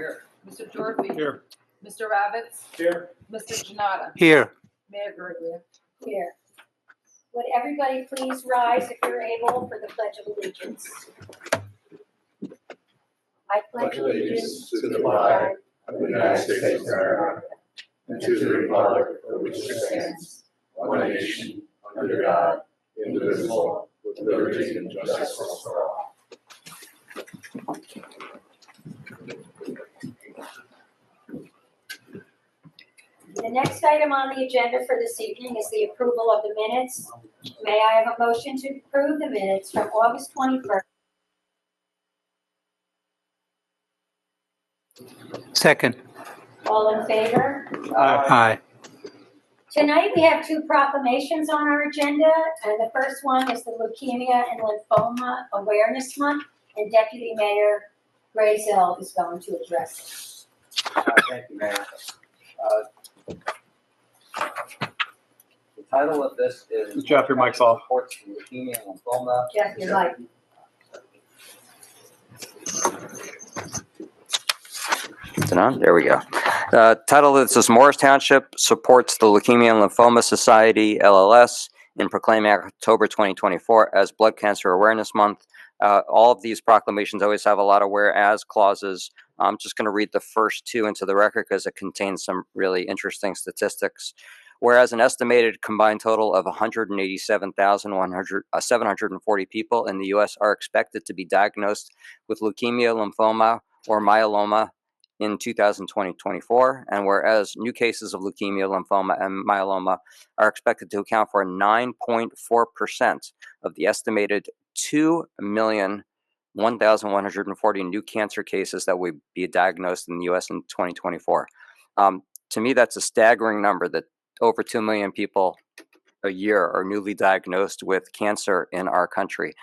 Here. Mr. Gyorfy. Here. Mr. Ravitz. Here. Mr. Jonnada. Here. Mayor Guariglia. Here. Would everybody please rise if you're able for the Pledge of Allegiance? I pledge allegiance to the flag of the United States of America and to the republic for which it stands, one nation, under God, indivisible, with liberty and justice for all. The next item on the agenda for this evening is the approval of the minutes. May I have a motion to approve the minutes from August 21st? Second. All in favor? Aye. Tonight we have two proclamations on our agenda, and the first one is the Leukemia and Lymphoma Awareness Month, and Deputy Mayor Grayzel is going to address Thank you, Mayor. The title of this is Jeff, your mic's off. Reports from Leukemia and Lymphoma. it. Jeff, you're right. Is it on? There we go. Title of this is Morris Township supports the Leukemia and Lymphoma Society, LLS, in proclaiming October 2024 as Blood Cancer Awareness Month. All of these proclamations always have a lot of whereas clauses. I'm just going to read the first two into the record because it contains some really interesting statistics. Whereas an estimated combined total of 187,740 people in the U.S. are expected to be diagnosed with leukemia, lymphoma, or myeloma in 2024, and whereas new cases of leukemia, lymphoma, and myeloma are expected to account for 9.4% of the estimated 2,001,140 new cancer cases that will be diagnosed in the U.S. in 2024. To me, that's a staggering number that over 2 million people a year are newly diagnosed with cancer in our country.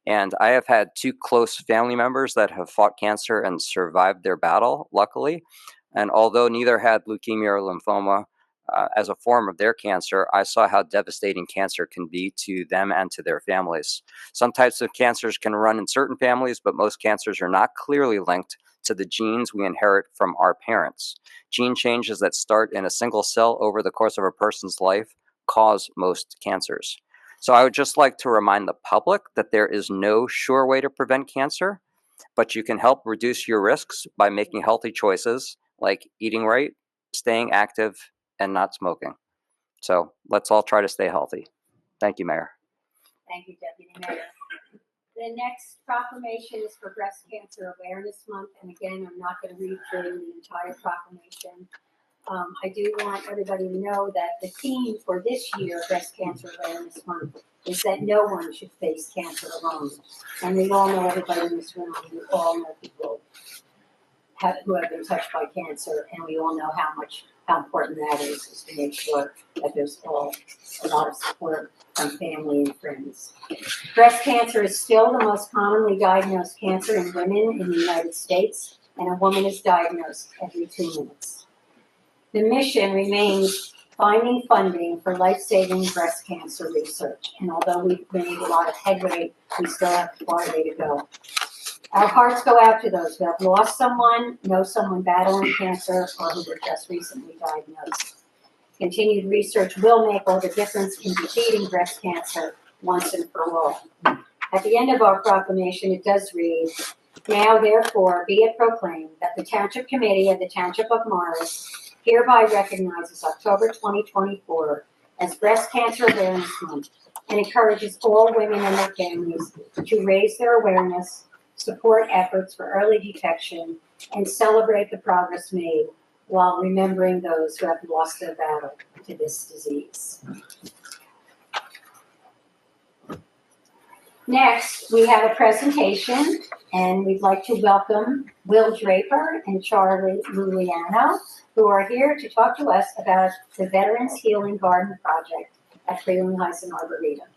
And I have had two close family members that have fought cancer and survived their battle, luckily. And although neither had leukemia or lymphoma as a form of their cancer, I saw how devastating cancer can be to them and to their families. Some types of cancers can run in certain families, but most cancers are not clearly linked to the genes we inherit from our parents. Gene changes that start in a single cell over the course of a person's life cause most cancers. So I would just like to remind the public that there is no sure way to prevent cancer, but you can help reduce your risks by making healthy choices like eating right, staying active, and not smoking. So let's all try to stay healthy. Thank you, Mayor. Thank you, Deputy Mayor. The next proclamation is for Breast Cancer Awareness Month, and again, I'm not going to read through the entire proclamation. I do want everybody to know that the theme for this year, Breast Cancer Awareness Month, is that no one should face cancer alone. And we all know, everybody in this room, we all know people who have been touched by cancer, and we all know how important that is to make sure that there's a lot of support from family and friends. Breast cancer is still the most commonly diagnosed cancer in women in the United States, and a woman is diagnosed every 2 minutes. The mission remains finding funding for life-saving breast cancer research, and although we've made a lot of headway, we still have a far way to go. Our hearts go out to those who have lost someone, know someone battling cancer, or who were just recently diagnosed. Continued research will make all the difference in defeating breast cancer once and for all. At the end of our proclamation, it does read, "Now therefore be it proclaimed that the Township Committee of the Township of Morris hereby recognizes October 2024 as Breast Cancer Awareness Month and encourages all women and their families to raise their awareness, support efforts for early detection, and celebrate the progress made while remembering those who have lost their battle to this disease." Next, we have a presentation, and we'd like to welcome Will Draper and Charlie Luliano, who are here to talk to us about the Veterans Healing Garden Project at Frelinghuysen Arboretum.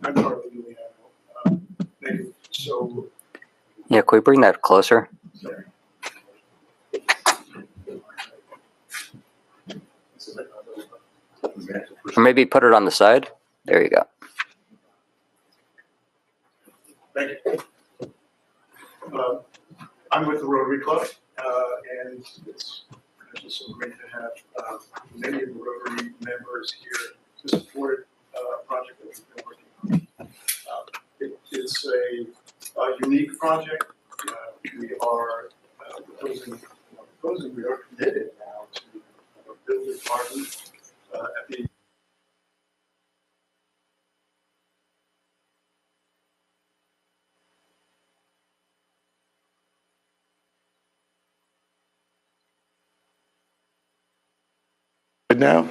I'm Charlie Juliano. So, Yeah, can we bring that closer? sorry. Or maybe put it on the side? There you go. Thank you. I'm with the Rotary Club, and it's just so great to have many of the Rotary members here to support a project that we've been working on. It's a unique project. We are we are committed now to build a garden at the Now?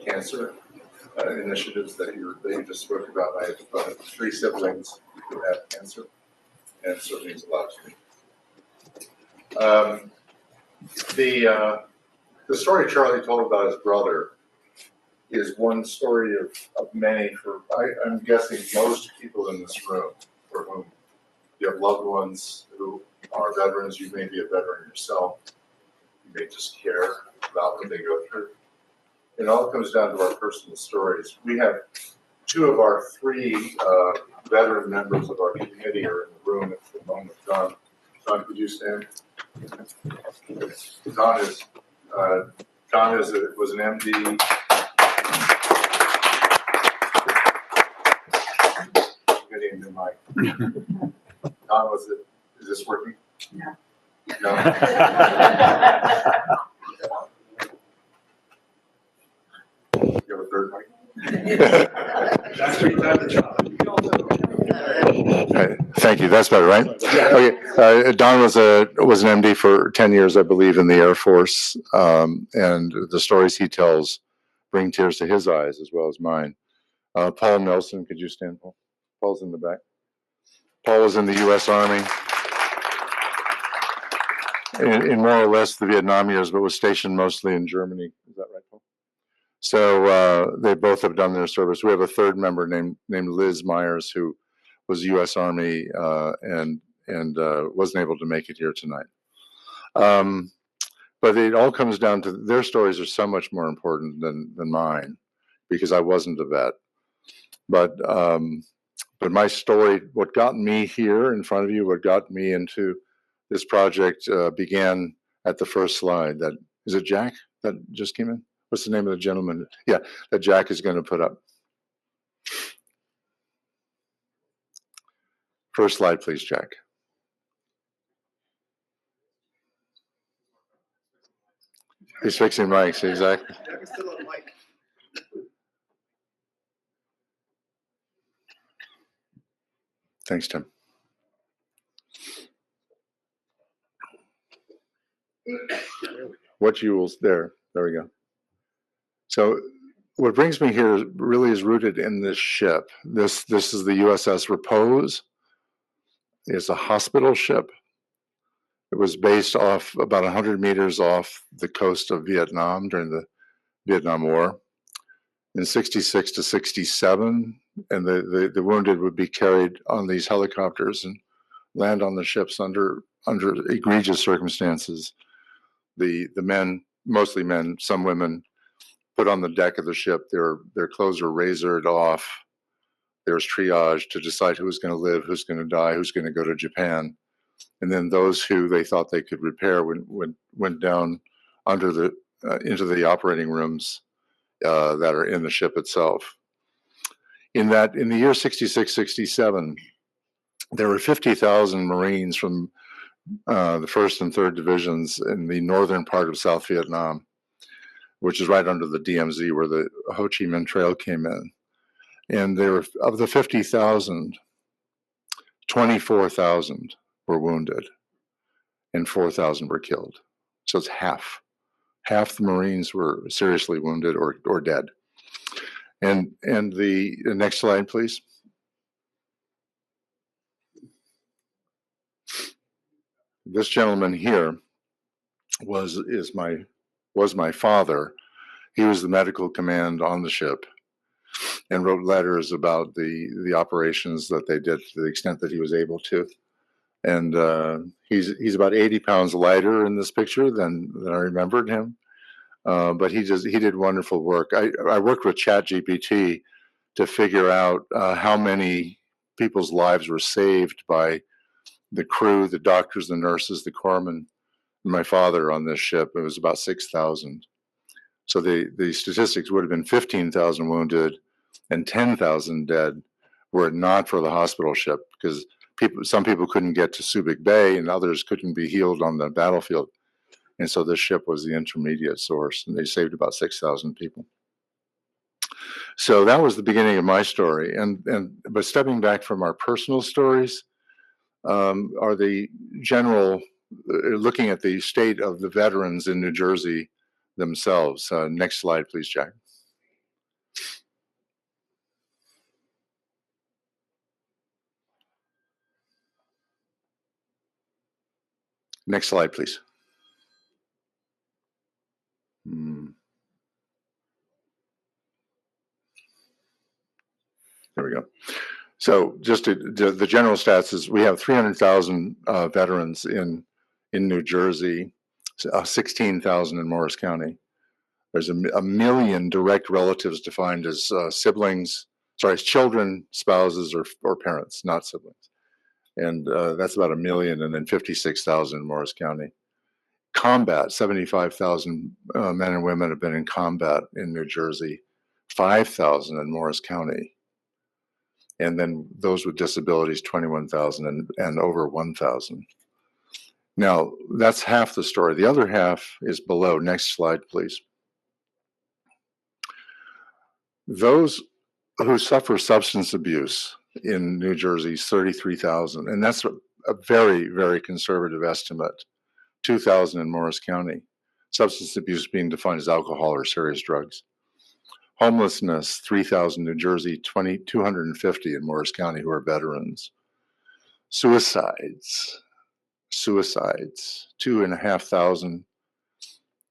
Cancer initiatives that you just spoke about. I have 3 siblings who have cancer, and it certainly means a lot to me. The story Charlie told about his brother is one story of many for, I'm guessing, most people in this room for whom you have loved ones who are veterans. You may be a veteran yourself. You may just care about what they go through. It all comes down to our personal stories. We have 2 of our 3 veteran members of our committee are in the room at the moment. Don, could you stand? Don was an MD. Getting into my. Don is this working? No. No. You have a third mic? that's where you have the job. Thank you. That's better, right? Okay. Don was an MD for 10 years, I believe, in the Air Force, and the stories he tells bring tears to his eyes as well as mine. Paul Nelson, could you stand, Paul? Paul's in the back. Paul was in the U.S. Army in more or less the Vietnam years, but was stationed mostly in Germany. Is that right, Paul? So they both have done their service. We have a third member named Liz Myers, who was U.S. Army and wasn't able to make it here tonight. But it all comes down to their stories are so much more important than mine, because I wasn't a vet. But my story, what got me here in front of you, what got me into this project began at the first slide. That is it, Jack, that just came in? What's the name of the gentleman? Yeah, that Jack is going to put up. First slide, please, Jack. He's fixing mics, exactly. Thanks, Tim. What you will, there we go. So what brings me here really is rooted in this ship. This is the USS Repose. It's a hospital ship. It was based off about 100 meters off the coast of Vietnam during the Vietnam War. In 66 to 67, and the wounded would be carried on these helicopters and land on the ships under egregious circumstances. The men, mostly men, some women, put on the deck of the ship. Their clothes were razored off. There was triage to decide who was going to live, who's going to die, who's going to go to Japan. And then those who they thought they could repair went down under the into the operating rooms that are in the ship itself. In the year 66, 67, there were 50,000 Marines from the 1st and 3rd divisions in the northern part of South Vietnam, which is right under the DMZ where the Ho Chi Minh Trail came in. And there were, of the 50,000, 24,000 were wounded and 4,000 were killed. So it's half. Half the Marines were seriously wounded or dead. And the next slide, please. This gentleman here was my father. He was the medical command on the ship and wrote letters about the operations that they did to the extent that he was able to. And he's about 80 pounds lighter in this picture than I remembered him. But he did wonderful work. I worked with ChatGPT to figure out how many people's lives were saved by the crew, the doctors, the nurses, the corpsmen, and my father on this ship. It was about 6,000. So the statistics would have been 15,000 wounded and 10,000 dead were it not for the hospital ship, because some people couldn't get to Subic Bay and others couldn't be healed on the battlefield. And so this ship was the intermediate source, and they saved about 6,000 people. So that was the beginning of my story. But stepping back from our personal stories, are the general, looking at the state of the veterans in New Jersey themselves. Next slide, please, Jack. Next slide, please. There we go. So just the general stats is we have 300,000 veterans in New Jersey, 16,000 in Morris County. There's a million direct relatives defined as children, spouses, or parents, not siblings. And that's about 1 million, and then 56,000 in Morris County. Combat, 75,000 men and women have been in combat in New Jersey, 5,000 in Morris County. And then those with disabilities, 21,000 and over 1,000. Now, that's half the story. The other half is below. Next slide, please. Those who suffer substance abuse in New Jersey is 33,000, and that's a very, very conservative estimate. 2,000 in Morris County. Substance abuse being defined as alcohol or serious drugs. Homelessness, 3,000 New Jersey, 250 in Morris County who are veterans. Suicides, 2,500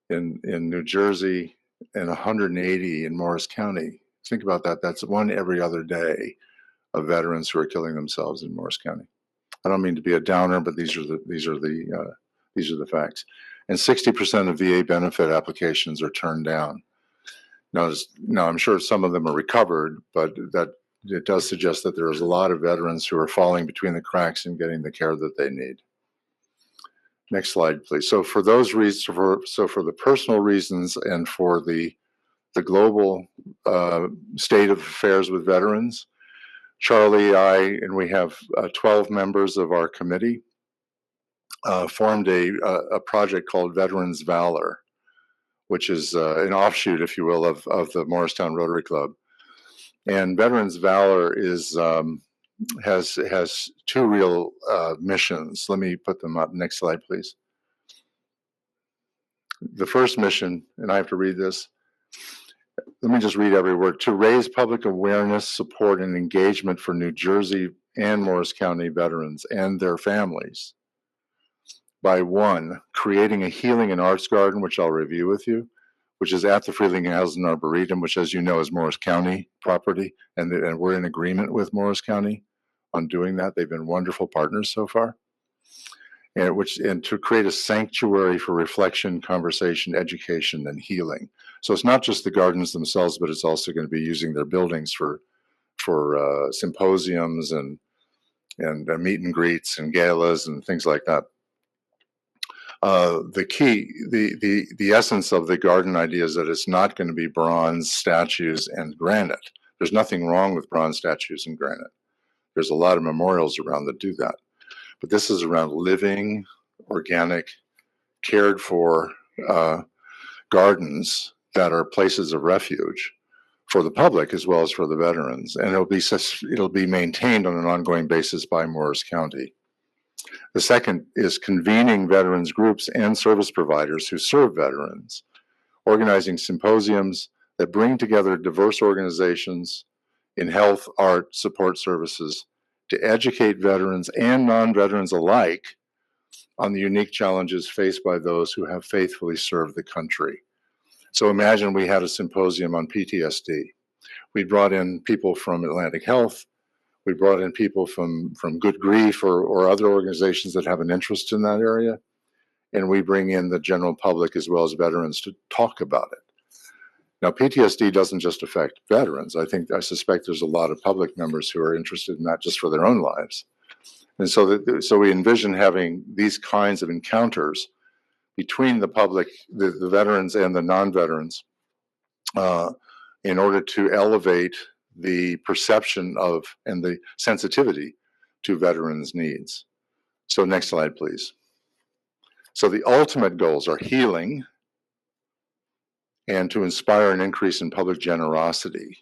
in New Jersey and 180 in Morris County. Think about that. That's one every other day of veterans who are killing themselves in Morris County. I don't mean to be a downer, but these are the facts. and 60% of VA benefit applications are turned down. Now, I'm sure some of them are recovered, but that it does suggest that there's a lot of veterans who are falling between the cracks and getting the care that they need. Next slide, please. So for those reasons, for the personal reasons and for the global state of affairs with veterans, Charlie, and we have 12 members of our committee, formed a project called Veterans Valor, which is an offshoot, if you will, of the Morristown Rotary Club. And Veterans Valor has two real missions. Let me put them up. Next slide, please. The first mission, and I have to read this. Let me just read every word. To raise public awareness, support, and engagement for New Jersey and Morris County veterans and their families by 1, creating a healing and arts garden, which I'll review with you, which is at the Frelinghuysen Arboretum, which, as you know, is Morris County property, and we're in agreement with Morris County on doing that. They've been wonderful partners so far. And to create a sanctuary for reflection, conversation, education, and healing. So it's not just the gardens themselves, but it's also going to be using their buildings for symposiums and meet and greets and galas and things like that. The key, the essence of the garden idea is that it's not going to be bronze statues and granite. There's nothing wrong with bronze statues and granite. There's a lot of memorials around that do that. But this is around living, organic, cared for gardens that are places of refuge for the public as well as for the veterans. And it'll be maintained on an ongoing basis by Morris County. The second is convening veterans groups and service providers who serve veterans, organizing symposiums that bring together diverse organizations in health, art, support services to educate veterans and non-veterans alike on the unique challenges faced by those who have faithfully served the country. So imagine we had a symposium on PTSD. We brought in people from Atlantic Health. We brought in people from Good Grief or other organizations that have an interest in that area. And we bring in the general public as well as veterans to talk about it. Now, PTSD doesn't just affect veterans. I suspect there's a lot of public members who are interested in that just for their own lives. And so we envision having these kinds of encounters between the public, the veterans and the non-veterans, in order to elevate the perception of and the sensitivity to veterans' needs. So next slide, please. So the ultimate goals are healing and to inspire an increase in public generosity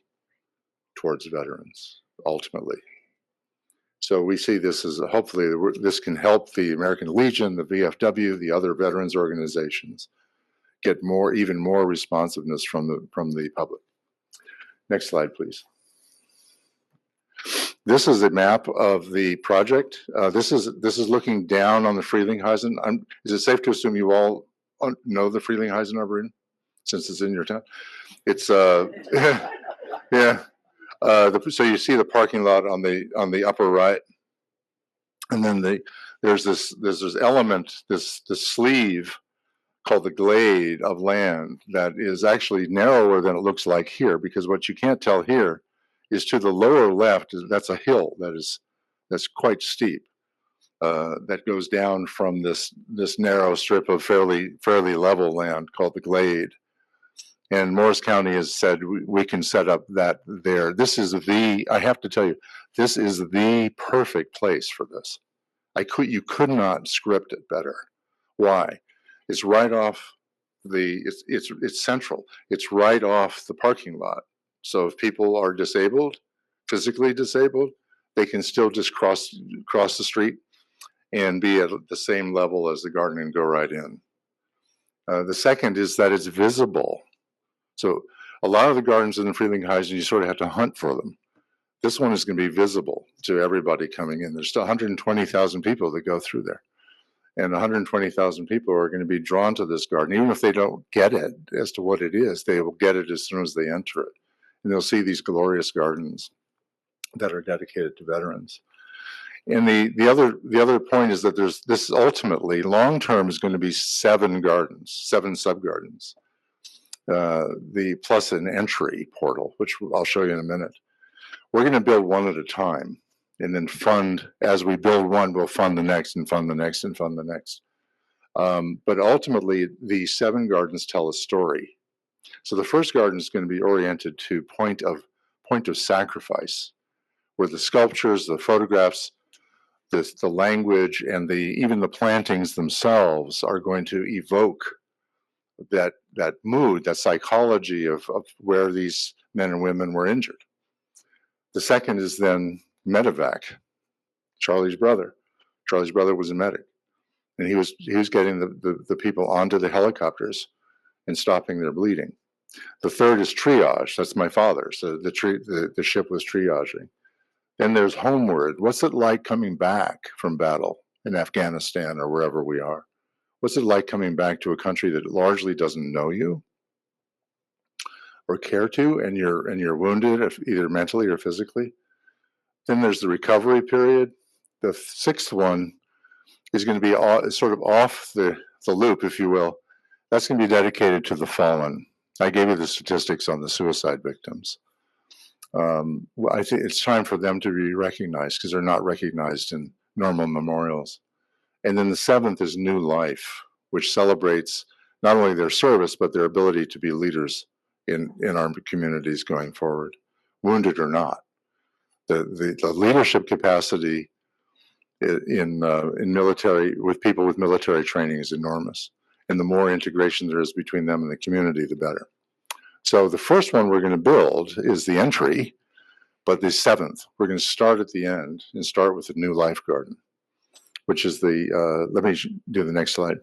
towards veterans, ultimately. So we see this as hopefully this can help the American Legion, the VFW, the other veterans organizations get even more responsiveness from the public. Next slide, please. This is a map of the project. This is looking down on the Frelinghuysen. Is it safe to assume you all know the Frelinghuysen Arboretum, since it's in your town? It's yeah. So you see the parking lot on the upper right, and then there's this element, this sleeve called the glade of land that is actually narrower than it looks like here, because what you can't tell here is to the lower left, that's a hill that's quite steep, that goes down from this narrow strip of fairly level land called the glade. And Morris County has said we can set up that there. I have to tell you, this is the perfect place for this. You could not script it better. Why? It's right off it's central. It's right off the parking lot. So if people are disabled, physically disabled, they can still just cross the street and be at the same level as the garden and go right in. The second is that it's visible. So a lot of the gardens in the Frelinghuysen, you sort of have to hunt for them. This one is going to be visible to everybody coming in. There's still 120,000 people that go through there. And 120,000 people are going to be drawn to this garden. Even if they don't get it as to what it is, they will get it as soon as they enter it. And they'll see these glorious gardens that are dedicated to veterans. And the other point is that this ultimately long term is going to be 7 gardens, 7 sub gardens. The plus an entry portal, which I'll show you in a minute. We're going to build one at a time, and then fund as we build one. We'll fund the next, and fund the next, and fund the next. But ultimately, the 7 gardens tell a story. So the first garden is going to be oriented to point of sacrifice, where the sculptures, the photographs, the language, and even the plantings themselves are going to evoke that mood, that psychology of where these men and women were injured. The second is then medevac, Charlie's brother. Charlie's brother was a medic, and he was getting the people onto the helicopters and stopping their bleeding. The third is triage. That's my father. So the ship was triaging. Then there's homeward. What's it like coming back from battle in Afghanistan or wherever we are? What's it like coming back to a country that largely doesn't know you or care to, and you're wounded, either mentally or physically? Then there's the recovery period. The 6th one is going to be sort of off the loop, if you will. That's going to be dedicated to the fallen. I gave you the statistics on the suicide victims. I think it's time for them to be recognized because they're not recognized in normal memorials. And then the 7th is New Life, which celebrates not only their service, but their ability to be leaders in our communities going forward, wounded or not. The leadership capacity in military, with people with military training, is enormous. And the more integration there is between them and the community, the better. So the first one we're going to build is the entry, but the 7th, we're going to start at the end and start with the New Life Garden, which is let me do the next slide.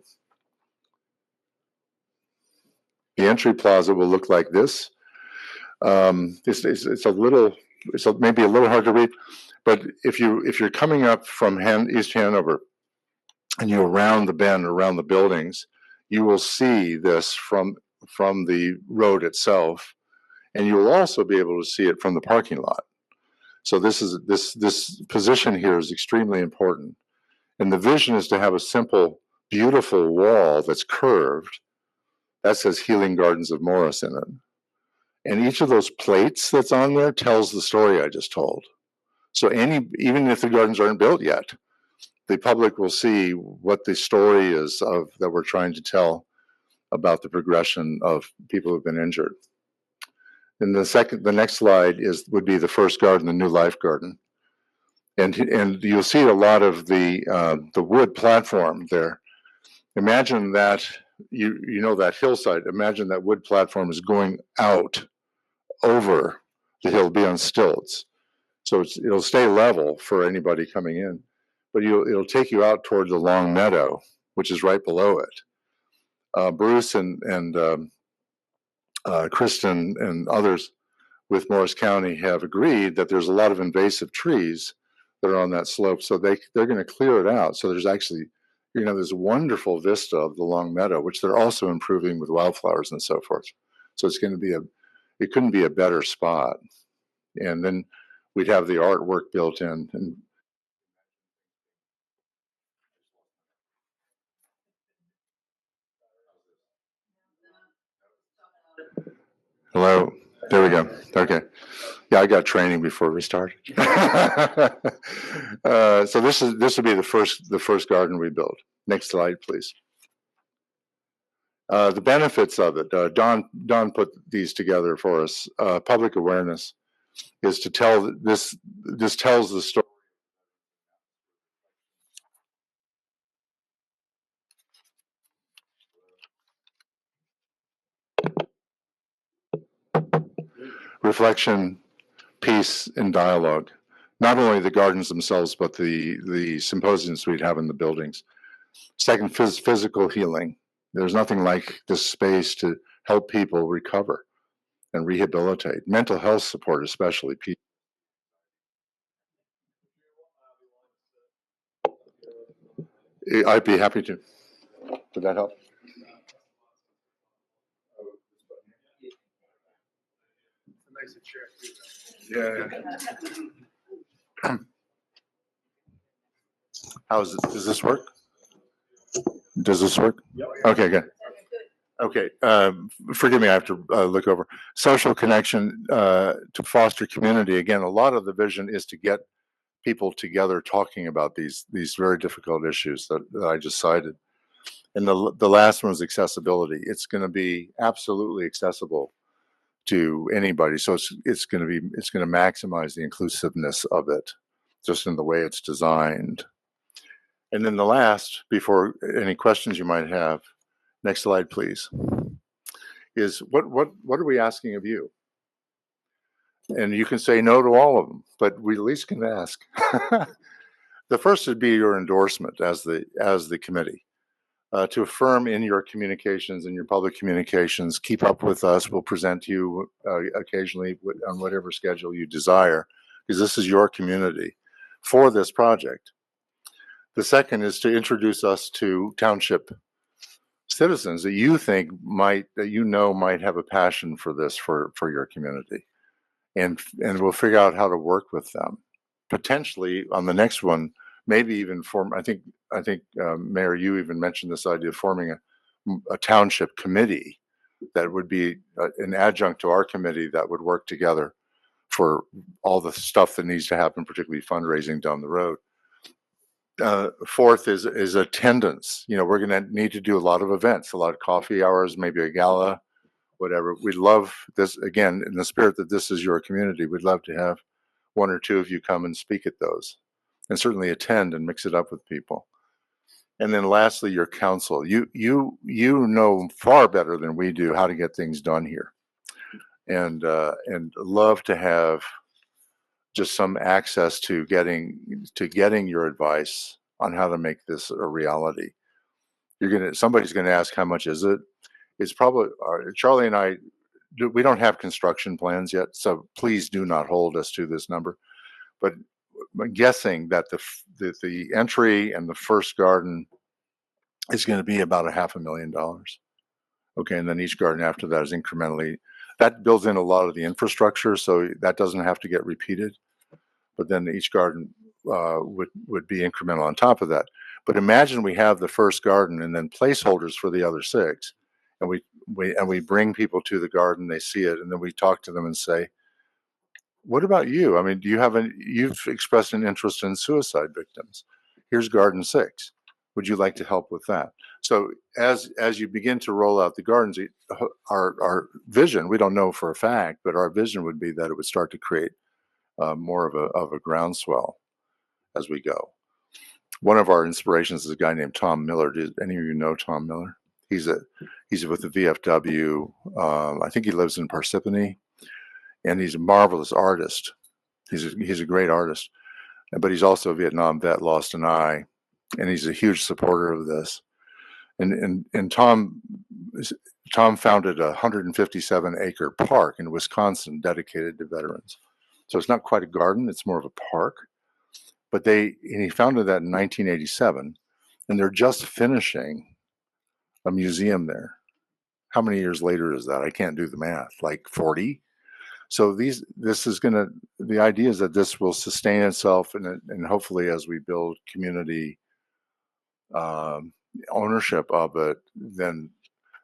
The entry plaza will look like this. It's maybe a little hard to read, but if you're coming up from East Hanover and you're around the bend, around the buildings, you will see this from the road itself, and you will also be able to see it from the parking lot. So this position here is extremely important, and the vision is to have a simple, beautiful wall that's curved that says Healing Gardens of Morris in it. And each of those plates that's on there tells the story I just told. So even if the gardens aren't built yet, the public will see what the story is that we're trying to tell about the progression of people who've been injured. And the next slide would be the first garden, the New Life Garden. And you'll see a lot of the wood platform there. Imagine that, you know that hillside, imagine that wood platform is going out over the hill, be on stilts. So it'll stay level for anybody coming in, but it'll take you out toward the long meadow, which is right below it. Bruce and Kristen and others with Morris County have agreed that there's a lot of invasive trees that are on that slope, so they're going to clear it out. So there's actually, this wonderful vista of the long meadow, which they're also improving with wildflowers and so forth. So it's going to be it couldn't be a better spot. And then we'd have the artwork built in. And hello, there we go. Okay. Yeah, I got training before we started. So this will be the first garden we build. Next slide, please. The benefits of it. Don put these together for us. Public awareness is to tell this. This tells the story. Reflection, peace, and dialogue. Not only the gardens themselves, but the symposiums we'd have in the buildings. Second, physical healing. There's nothing like this space to help people recover and rehabilitate. Mental health support, especially. I'd be happy to. Would that help? Yeah. Does this work? Does this work? Yep. Okay, good. Okay, forgive me, I have to look over. Social connection to foster community. Again, a lot of the vision is to get people together talking about these very difficult issues that I just cited. And the last one is accessibility. It's going to be absolutely accessible to anybody. So it's going to maximize the inclusiveness of it, just in the way it's designed. And then the last, before any questions you might have, next slide, please, is what are we asking of you? And you can say no to all of them, but we at least can ask. The first would be your endorsement as the committee. To affirm in your communications and your public communications, keep up with us. We'll present to you occasionally on whatever schedule you desire, because this is your community for this project. The second is to introduce us to township citizens that you think might have a passion for this for your community, and we'll figure out how to work with them. Potentially on the next one, maybe even form. I think Mayor, you even mentioned this idea of forming a township committee that would be an adjunct to our committee that would work together for all the stuff that needs to happen, particularly fundraising down the road. Fourth is attendance. We're going to need to do a lot of events, a lot of coffee hours, maybe a gala, whatever. We'd love this, again, in the spirit that this is your community. We'd love to have one or two of you come and speak at those, and certainly attend and mix it up with people. And then lastly, your council. You know far better than we do how to get things done here, and love to have just some access to getting your advice on how to make this a reality. Somebody's gonna ask, how much is it? It's probably Charlie and I. We don't have construction plans yet, so please do not hold us to this number. But I'm guessing that the entry and the first garden is going to be about $500,000. Okay, and then each garden after that is incrementally. That builds in a lot of the infrastructure, so that doesn't have to get repeated. But then each garden would be incremental on top of that. But imagine we have the first garden and then placeholders for the other 6, and we bring people to the garden, they see it, and then we talk to them and say, what about you? I mean, you've expressed an interest in suicide victims. Here's garden 6. Would you like to help with that? So as you begin to roll out the gardens, our vision, we don't know for a fact, but our vision would be that it would start to create more of a groundswell as we go. One of our inspirations is a guy named Tom Miller. Do any of you know Tom Miller? He's with the VFW. I think he lives in Parsippany, and he's a marvelous artist. He's a great artist, but he's also a Vietnam vet, lost an eye, and he's a huge supporter of this. And Tom founded a 157-acre park in Wisconsin dedicated to veterans. So it's not quite a garden; it's more of a park. But he founded that in 1987, and they're just finishing a museum there. How many years later is that? I can't do the math. Like 40. So the idea is that this will sustain itself, and hopefully as we build community ownership of it, then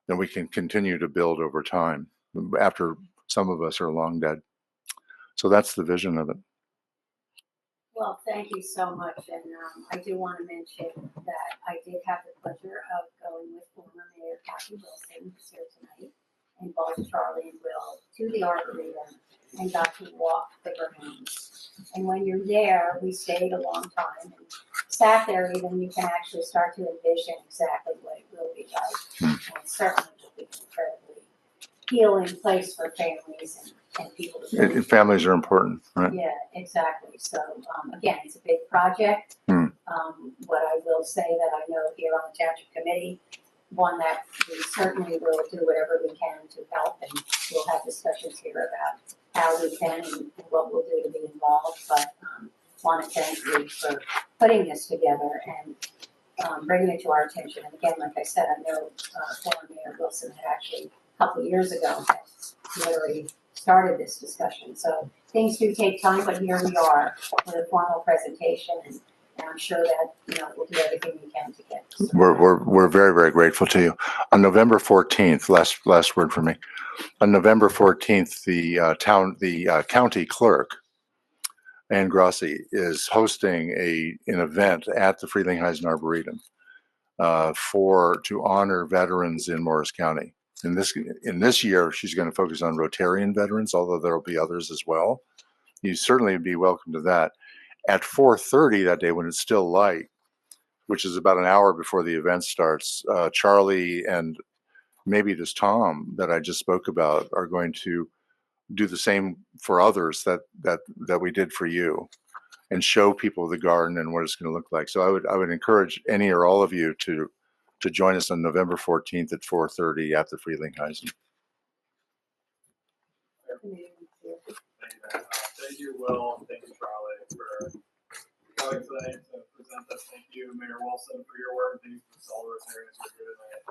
we can continue to build over time after some of us are long dead. So that's the vision of it. Well, thank you so much, and I do want to mention that I did have the pleasure of going with former Mayor Kathy Wilson, who's here tonight, and both Charlie and Will to the Arboretum and got to walk the grounds. And when you're there, we stayed a long time and sat there. Even you can actually start to envision exactly what it will be like, and it certainly will be an incredibly healing place for families and people to go. Families are important, right? Yeah, exactly. So again, it's a big project. What I will say that I know here on the Township Committee, one that we certainly will do whatever we can to help, and we'll have discussions here about how we can and what we'll do to be involved. But want to thank you for putting this together and bringing it to our attention. And again, like I said, I know former Mayor Wilson had actually a couple of years ago had literally started this discussion. So things do take time, but here we are with a formal presentation, and And I'm sure that, we'll do everything we can to get. We're very, very grateful to you. On November 14th, last word for me. On November 14th, the county clerk, Ann Grossi, is hosting an event at the Frelinghuysen Arboretum to honor veterans in Morris County. In this year, she's going to focus on Rotarian veterans, although there will be others as well. You certainly would be welcome to that. At 4:30 that day, when it's still light, which is about an hour before the event starts, Charlie and maybe just Tom that I just spoke about are going to do the same for others that we did for you, and show people the garden and what it's going to look like. So I would encourage any or all of you to join us on November 14th at 4:30 at the Frelinghuysen. Thank you, Will. Thank you, Charlie, for coming tonight to present this. Thank you, Mayor Wilson, for your work. Thank you to all the Rotarians who are here tonight.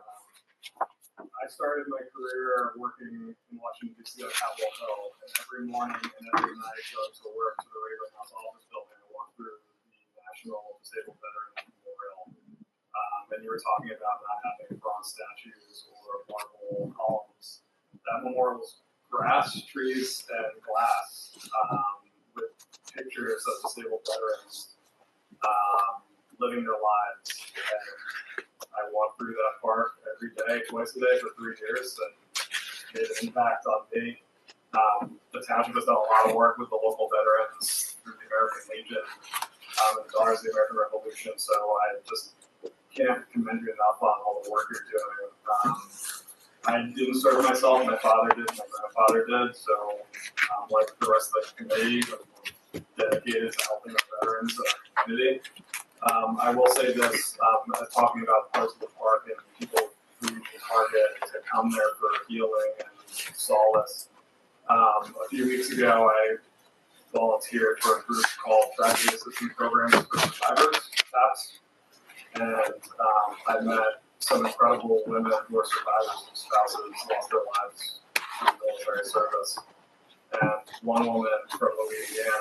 I started my career working in Washington, D.C. on Capitol Hill, and every morning and every night going to work to the Raven House office building and walk through the National Disabled Veterans Memorial. And you were talking about not having bronze statues or marble columns. That memorial was grass, trees, and glass with pictures of disabled veterans living their lives. And I walked through that park every day, twice a day for 3 years, and made an impact on me. The township has done a lot of work with the local veterans through the American Legion and the Daughters of the American Revolution, so I just can't commend you enough on all the work you're doing. I didn't start myself, my father did, my grandfather did, so like the rest of the committee, I'm dedicated to helping our veterans in our community. I will say this, talking about parts of the park and people who you can target to come there for healing and solace. A few weeks ago, I volunteered for a group called Tragedy Assistance Programs for Survivors, TAPS, and I met some incredible women who are survivors and spouses who lost their lives in military service. And one woman from Louisiana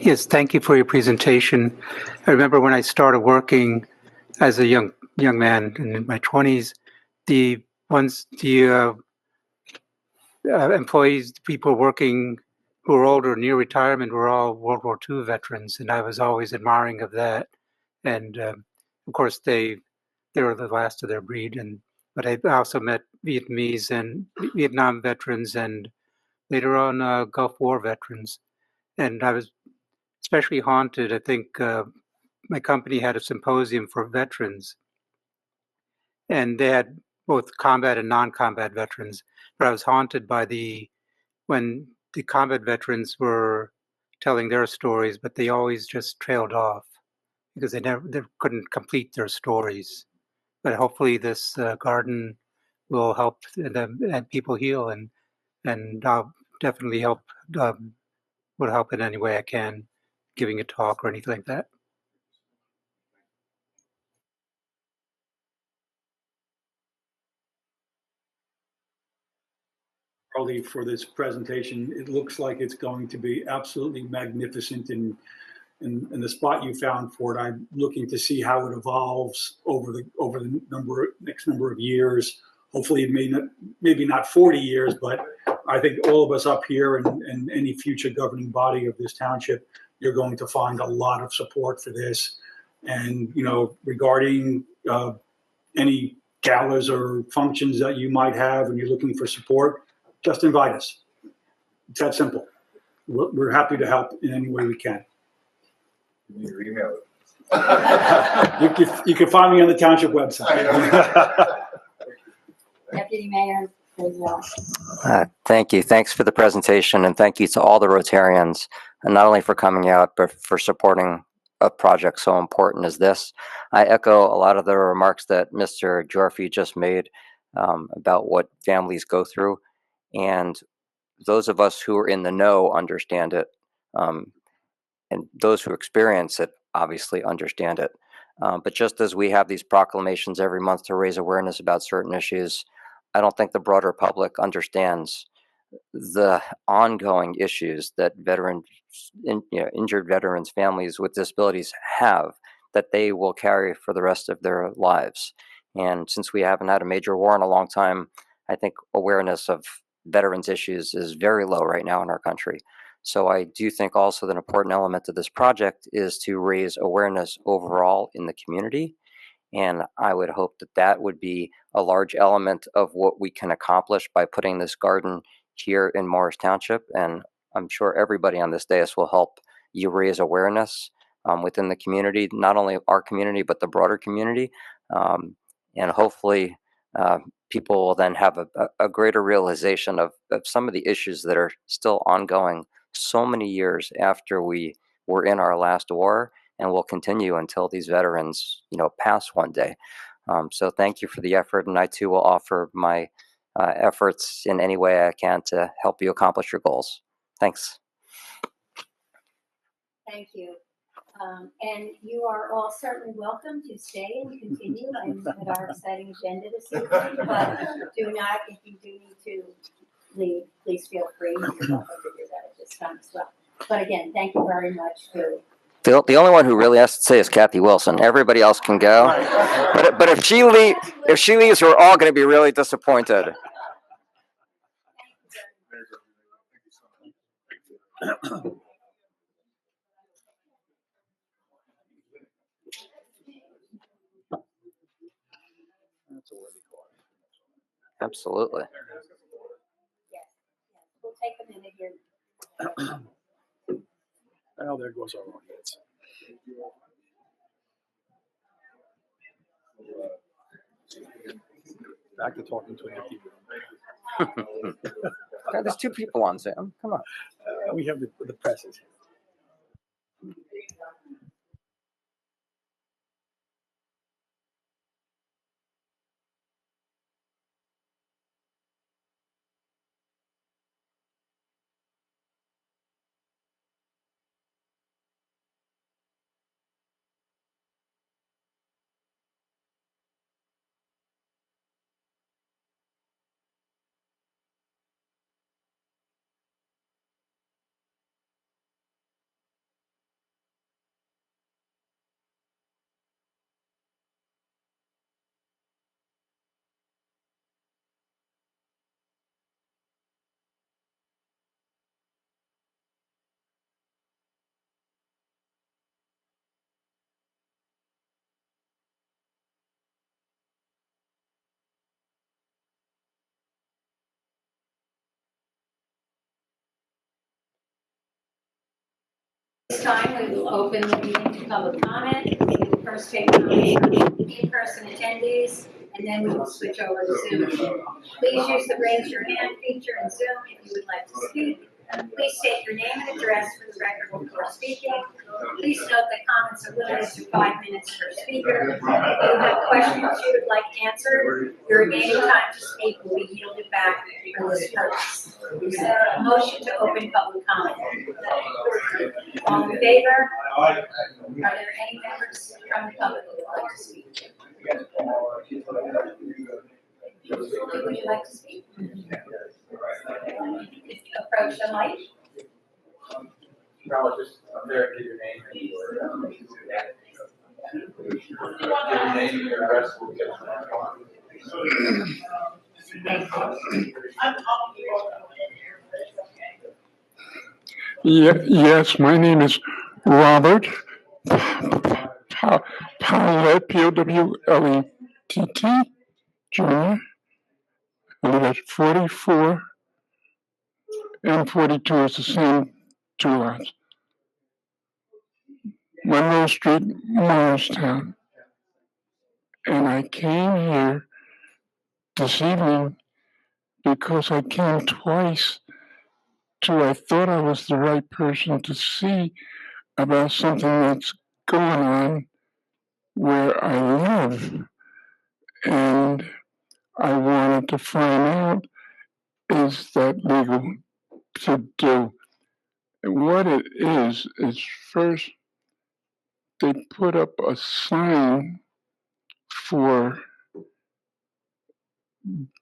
Yes, thank you for your presentation. I remember when I started working as a young man in my 20s, the employees, people working who were older, near retirement, were all World War II veterans, and I was always admiring of that. And of course, they were the last of their breed. But I also met Vietnamese and Vietnam veterans, and later on Gulf War veterans. And I was especially haunted. I think my company had a symposium for veterans, and they had both combat and non-combat veterans. But I was haunted by when the combat veterans were telling their stories, but they always just trailed off because they couldn't complete their stories. But hopefully, this garden will help them and people heal, and I'll definitely help. Would help in any way I can, giving a talk or anything like that. Charlie, for this presentation. It looks like it's going to be absolutely magnificent, and the spot you found for it, I'm looking to see how it evolves over the next number of years. Hopefully, it maybe not 40 years, but I think all of us up here and any future governing body of this township, you're going to find a lot of support for this. And, regarding any galas or functions that you might have and you're looking for support, just invite us. It's that simple. We're happy to help in any way we can. Your email. You can find me on the Township website. Deputy Mayor Grayzel. Thank you. Thanks for the presentation, and thank you to all the Rotarians, and not only for coming out, but for supporting a project so important as this. I echo a lot of the remarks that Mr. Gyorfy just made about what families go through, and those of us who are in the know understand it, and those who experience it obviously understand it. But just as we have these proclamations every month to raise awareness about certain issues, I don't think the broader public understands the ongoing issues that injured veterans, families with disabilities have, that they will carry for the rest of their lives. And since we haven't had a major war in a long time, I think awareness of veterans issues is very low right now in our country. So I do think also that an important element of this project is to raise awareness overall in the community. And I would hope that that would be a large element of what we can accomplish by putting this garden here in Morris Township. And I'm sure everybody on this dais will help you raise awareness within the community, not only our community, but the broader community. And hopefully people will then have a greater realization of some of the issues that are still ongoing so many years after we were in our last war, and will continue until these veterans, pass one day. So thank you for the effort, and I too will offer my efforts in any way I can to help you accomplish your goals. Thanks. Thank you. And you are all certainly welcome to stay and continue at our exciting agenda this evening, but do not, if you do need to leave, please feel free. You're welcome to do that at this time as well. But again, thank you very much for. The only one who really has to say is Kathy Wilson. Everybody else can go, but if she leaves, we're all going to be really disappointed. Absolutely. Yes, we'll take a minute here. Oh, there goes our audience. Back to talking to an empty room. God, there's two people on Zoom. Come on. We have the presses. This time we will open the meeting to public comment. We will first take comments from in-person attendees, and then we will switch over to Zoom. Please use the raise your hand feature in Zoom if you would like to speak. Please state your name and address for the record before speaking. Please note that comments are limited to 5 minutes per speaker. If you have questions you would like answered, your remaining time to speak will be yielded back for this purpose. Motion to open public comment. All in favor? Are there any members from the public who would like to speak? Would you like to speak? If you approach the mic. No, just up there, give your name and your name and your address. We'll get Yes, my name is Robert Powlett, Powlett, Jr. I live at 44 and 42 is the same two lots. Monroe Street, Morristown. And I came here this evening because I came twice I thought I was the right person to see about something that's going on where I live. And I wanted to find out, is that legal to do? What it is first they put up a sign for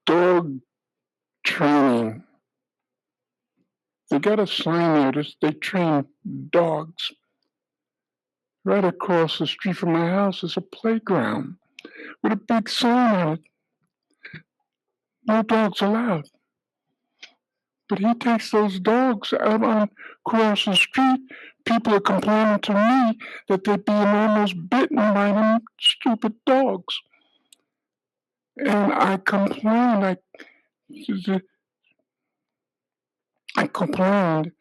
dog training. They got a sign there that they train dogs. Right across the street from my house is a playground with a big sign on it. No dogs allowed. But he takes those dogs out on across the street. People are complaining to me that they're being almost bitten by them stupid dogs. And I complained. I complained,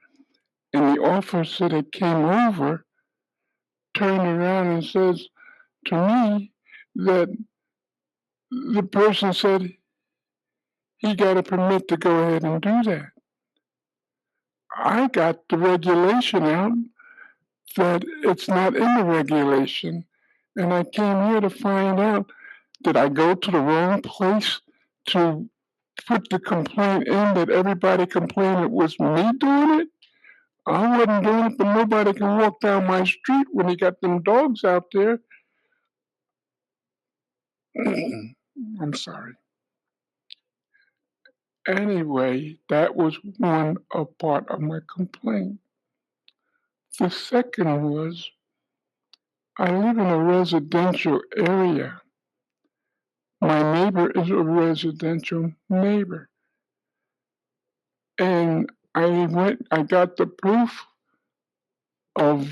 and the officer that came over turned around and says to me that the person said he got a permit to go ahead and do that. I got the regulation out that it's not in the regulation, and I came here to find out, did I go to the wrong place to put the complaint in that everybody complained it was me doing it? I wasn't doing it, but nobody can walk down my street when he got them dogs out there. I'm sorry. Anyway, that was one part of my complaint. The second was, I live in a residential area. My neighbor is a residential neighbor. And I got the proof of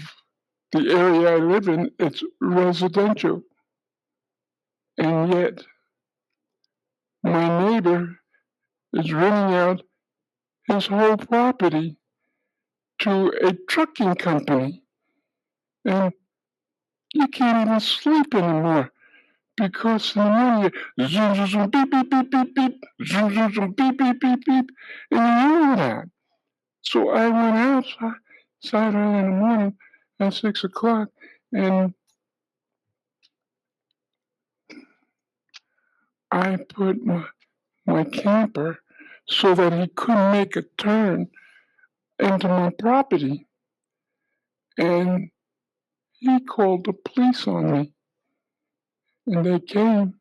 the area I live in, it's residential. And yet, my neighbor is renting out his whole property to a trucking company. And you can't even sleep anymore because in the morning you zoom, zoom, zoom, beep, beep, beep, beep, beep, zoom, zoom, zoom, beep, beep, beep, beep, and you hear that. So I went outside early in the morning at 6 o'clock and I put my camper so that he couldn't make a turn into my property. And he called the police on me. And they came,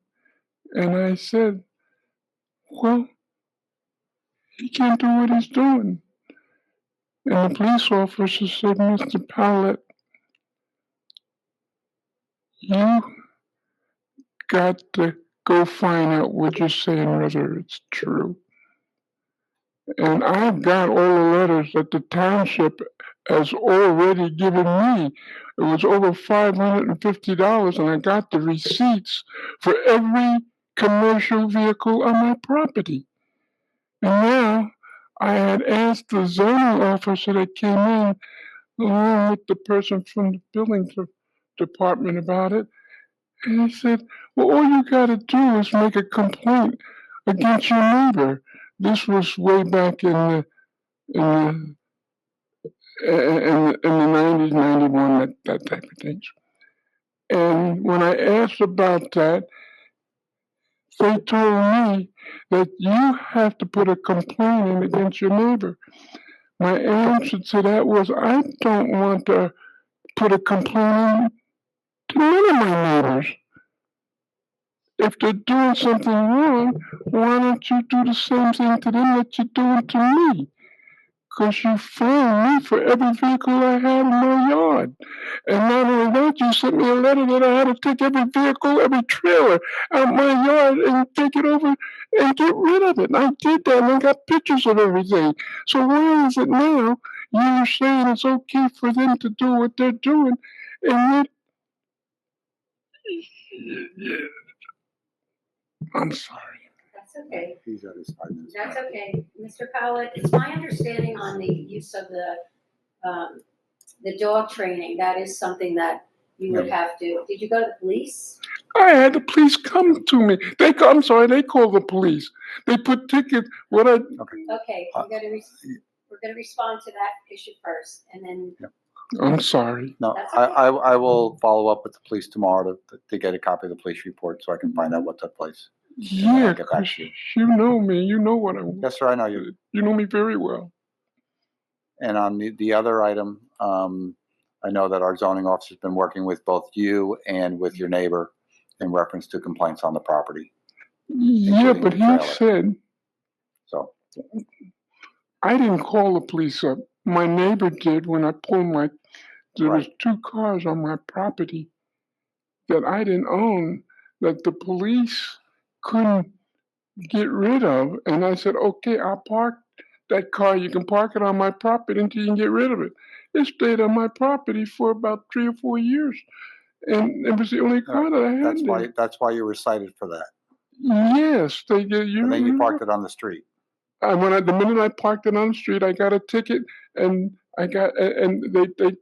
and I said, well, he can't do what he's doing. And the police officer said, Mr. Powlett, you got to go find out what you're saying, whether it's true. And I've got all the letters that the township has already given me. It was over $550, and I got the receipts for every commercial vehicle on my property. And now I had asked the zoning officer that came in, along with the person from the building department about it, and he said, well, all you got to do is make a complaint against your neighbor. This was way back in the 90s, 91, that type of things. And when I asked about that, they told me that you have to put a complaint in against your neighbor. My answer to that was, I don't want to put a complaint in to none of my neighbors. If they're doing something wrong, why don't you do the same thing to them that you're doing to me? Because you fined me for every vehicle I had in my yard. And not only that, you sent me a letter that I had to take every vehicle, every trailer out my yard and take it over and get rid of it. And I did that, and I got pictures of everything. So why is it now you're saying it's okay for them to do what they're doing, and yet Yeah. I'm sorry. That's okay. He's at his 5 minutes. That's okay. Mr. Powlett, it's my understanding on the use of the dog training, that is something that you would have to, did you go to the police? I had the police come to me. They called the police. They put tickets. Okay, we're gonna respond to that issue first, and then. I'm sorry. No, That's okay. I will follow up with the police tomorrow to get a copy of the police report so I can find out what took place. Yeah, get back 'cause to you. you know me. You know what I want. Yes, sir, I know you. You know me very well. And on the other item, I know that our zoning officer's been working with both you and with your neighbor in reference to complaints on the property. Yeah, including but the he trailer. said, So, I didn't call the police up. My neighbor did when I pulled there was 2 cars on my property that I didn't own that the police couldn't get rid of. And I said, okay, I'll park that car. You can park it on my property until you can get rid of it. It stayed on my property for about 3 or 4 years. And it was the only car that I had that's why you were cited for that. Yes, they get you. And then you parked it on the street. The minute I parked it on the street, I got a ticket, and they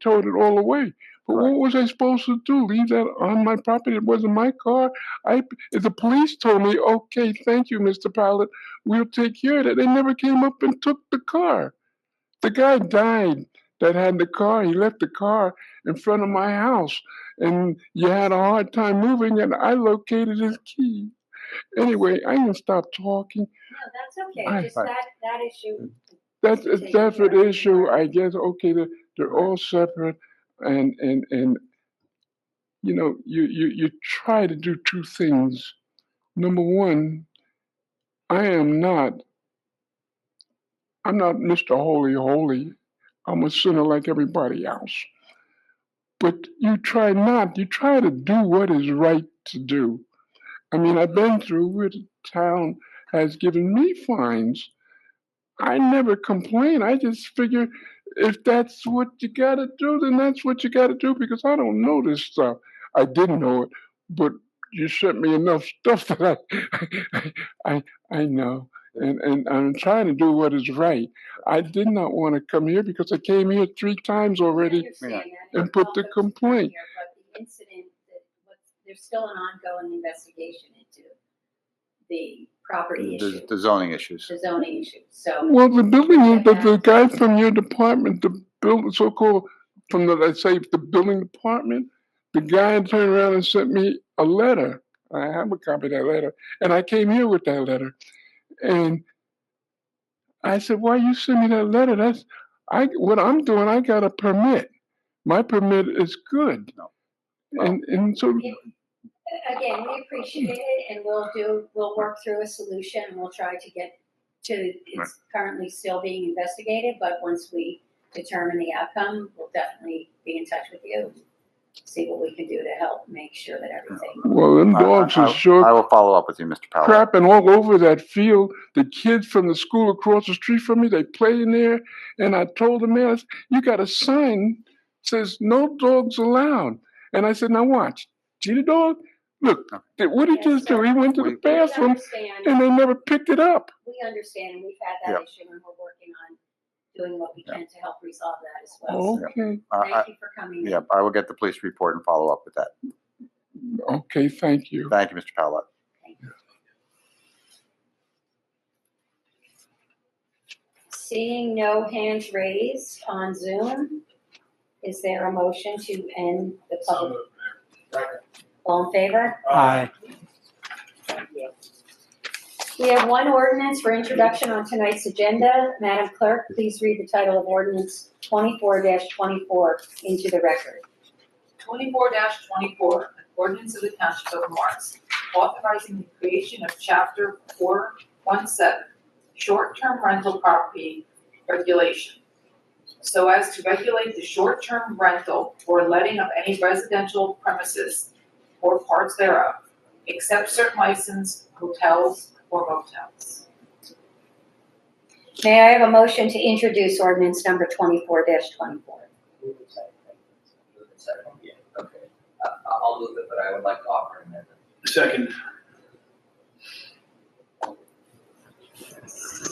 towed it all away. But what was I supposed to do? Leave that on my property? It wasn't my car. If the police told me, okay, thank you, Mr. Pilot, we'll take care of it. They never came up and took the car. The guy died that had the car. He left the car in front of my house, and you had a hard time moving, and I located his key. Anyway, I can stop talking. No, that's okay, just that issue. That's a separate issue, I guess. Okay, they're all separate, and you know, you try to do 2 things. Number one, I'm not Mr. Holy. I'm a sinner like everybody else. But you try to do what is right to do. I mean, I've been through where the town has given me fines. I never complain. I just figure if that's what you gotta do, then that's what you gotta do, because I don't know this stuff. I didn't know it, but you sent me enough stuff that I know. And I'm trying to do what is right. I did not want to come here because I came here 3 times already and put the complaint. But the incident, there's still an ongoing investigation into the property issue. The zoning issues. The zoning issue, so. Well, the guy from your department, so-called from the building department, the guy turned around and sent me a letter. I have a copy of that letter, and I came here with that letter. And I said, why you send me that letter? What I'm doing, I got a permit. My permit is good. No. And so. Again, we appreciate it, and we'll work through a solution, and we'll try to get to, it's currently still being investigated, but once we determine the outcome, we'll definitely be in touch with you, see what we can do to help make sure that everything. Well, them dogs are I will follow up with you, Mr. Powell. crapping all over that field. The kids from the school across the street from me, they play in there. And I told the man, you got a sign says no dogs allowed. And I said, now watch. See the dog? Look, what did he just do? He went to the bathroom and they never picked it up. We understand, and we've had that issue, and we're working on doing what we can to help resolve that as well. Okay. So, thank you for coming in. Yep, I will get the police report and follow up with that. Okay, thank you. Thank you, Mr. Powell. Thank you. Seeing no hands raised on Zoom, is there a motion to end the public? All in favor? Aye. We have one ordinance for introduction on tonight's agenda. Madam Clerk, please read the title of ordinance 24-24 into the record. 24-24, an ordinance of the Township of Morris, authorizing the creation of Chapter 417, short-term rental property regulation, so as to regulate the short-term rental or letting of any residential premises or parts thereof, except certain licensed hotels or motels. May I have a motion to introduce ordinance number 24-24? I'll move it, but I would like to offer an amendment. Second.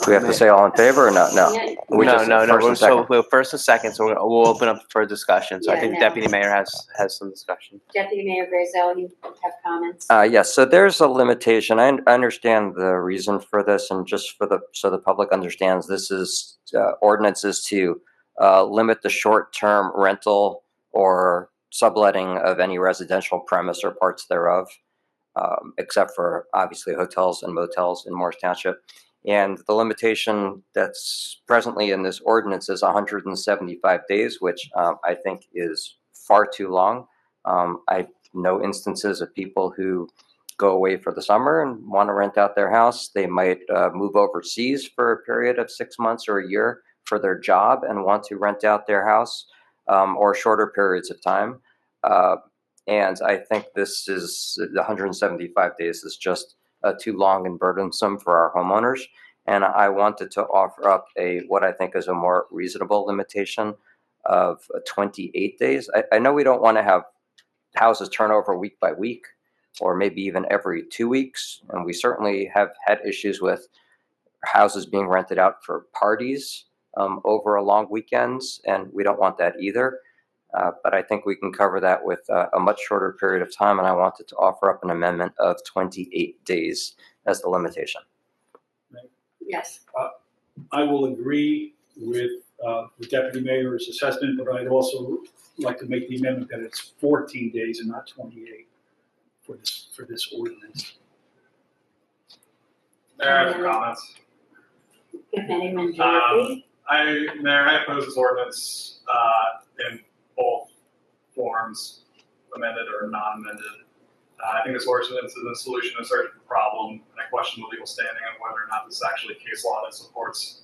Do we have to say all in favor or no? No. Yeah. We just- first and So second. we're first and second, so we'll open up for discussion. So I Yeah, think no. Deputy Mayor has some discussion. Deputy Mayor Grayzel, you have comments? Yes, so there's a limitation. I understand the reason for this, and just so the public understands, this is ordinances to limit the short-term rental or subletting of any residential premise or parts thereof, except for obviously hotels and motels in Morris Township. And the limitation that's presently in this ordinance is 175 days, which I think is far too long. I know instances of people who go away for the summer and want to rent out their house. They might move overseas for a period of 6 months or a year for their job and want to rent out their house, or shorter periods of time. And I think this is the 175 days is just too long and burdensome for our homeowners. And I wanted to offer up what I think is a more reasonable limitation of 28 days. I know we don't want to have houses turn over week by week, or maybe even every 2 weeks. And we certainly have had issues with houses being rented out for parties over a long weekends, and we don't want that either. But I think we can cover that with a much shorter period of time, and I wanted to offer up an amendment of 28 days as the limitation. Yes. I will agree with the Deputy Mayor's assessment, but I'd also like to make the amendment that it's 14 days and not 28 for this ordinance. Mayor, I have some comments. Committeeman Jeffery? Mayor, I oppose this ordinance in both forms, amended or non-amended. I think this ordinance is a solution to a certain problem, and I question the legal standing of whether or not this is actually case law that supports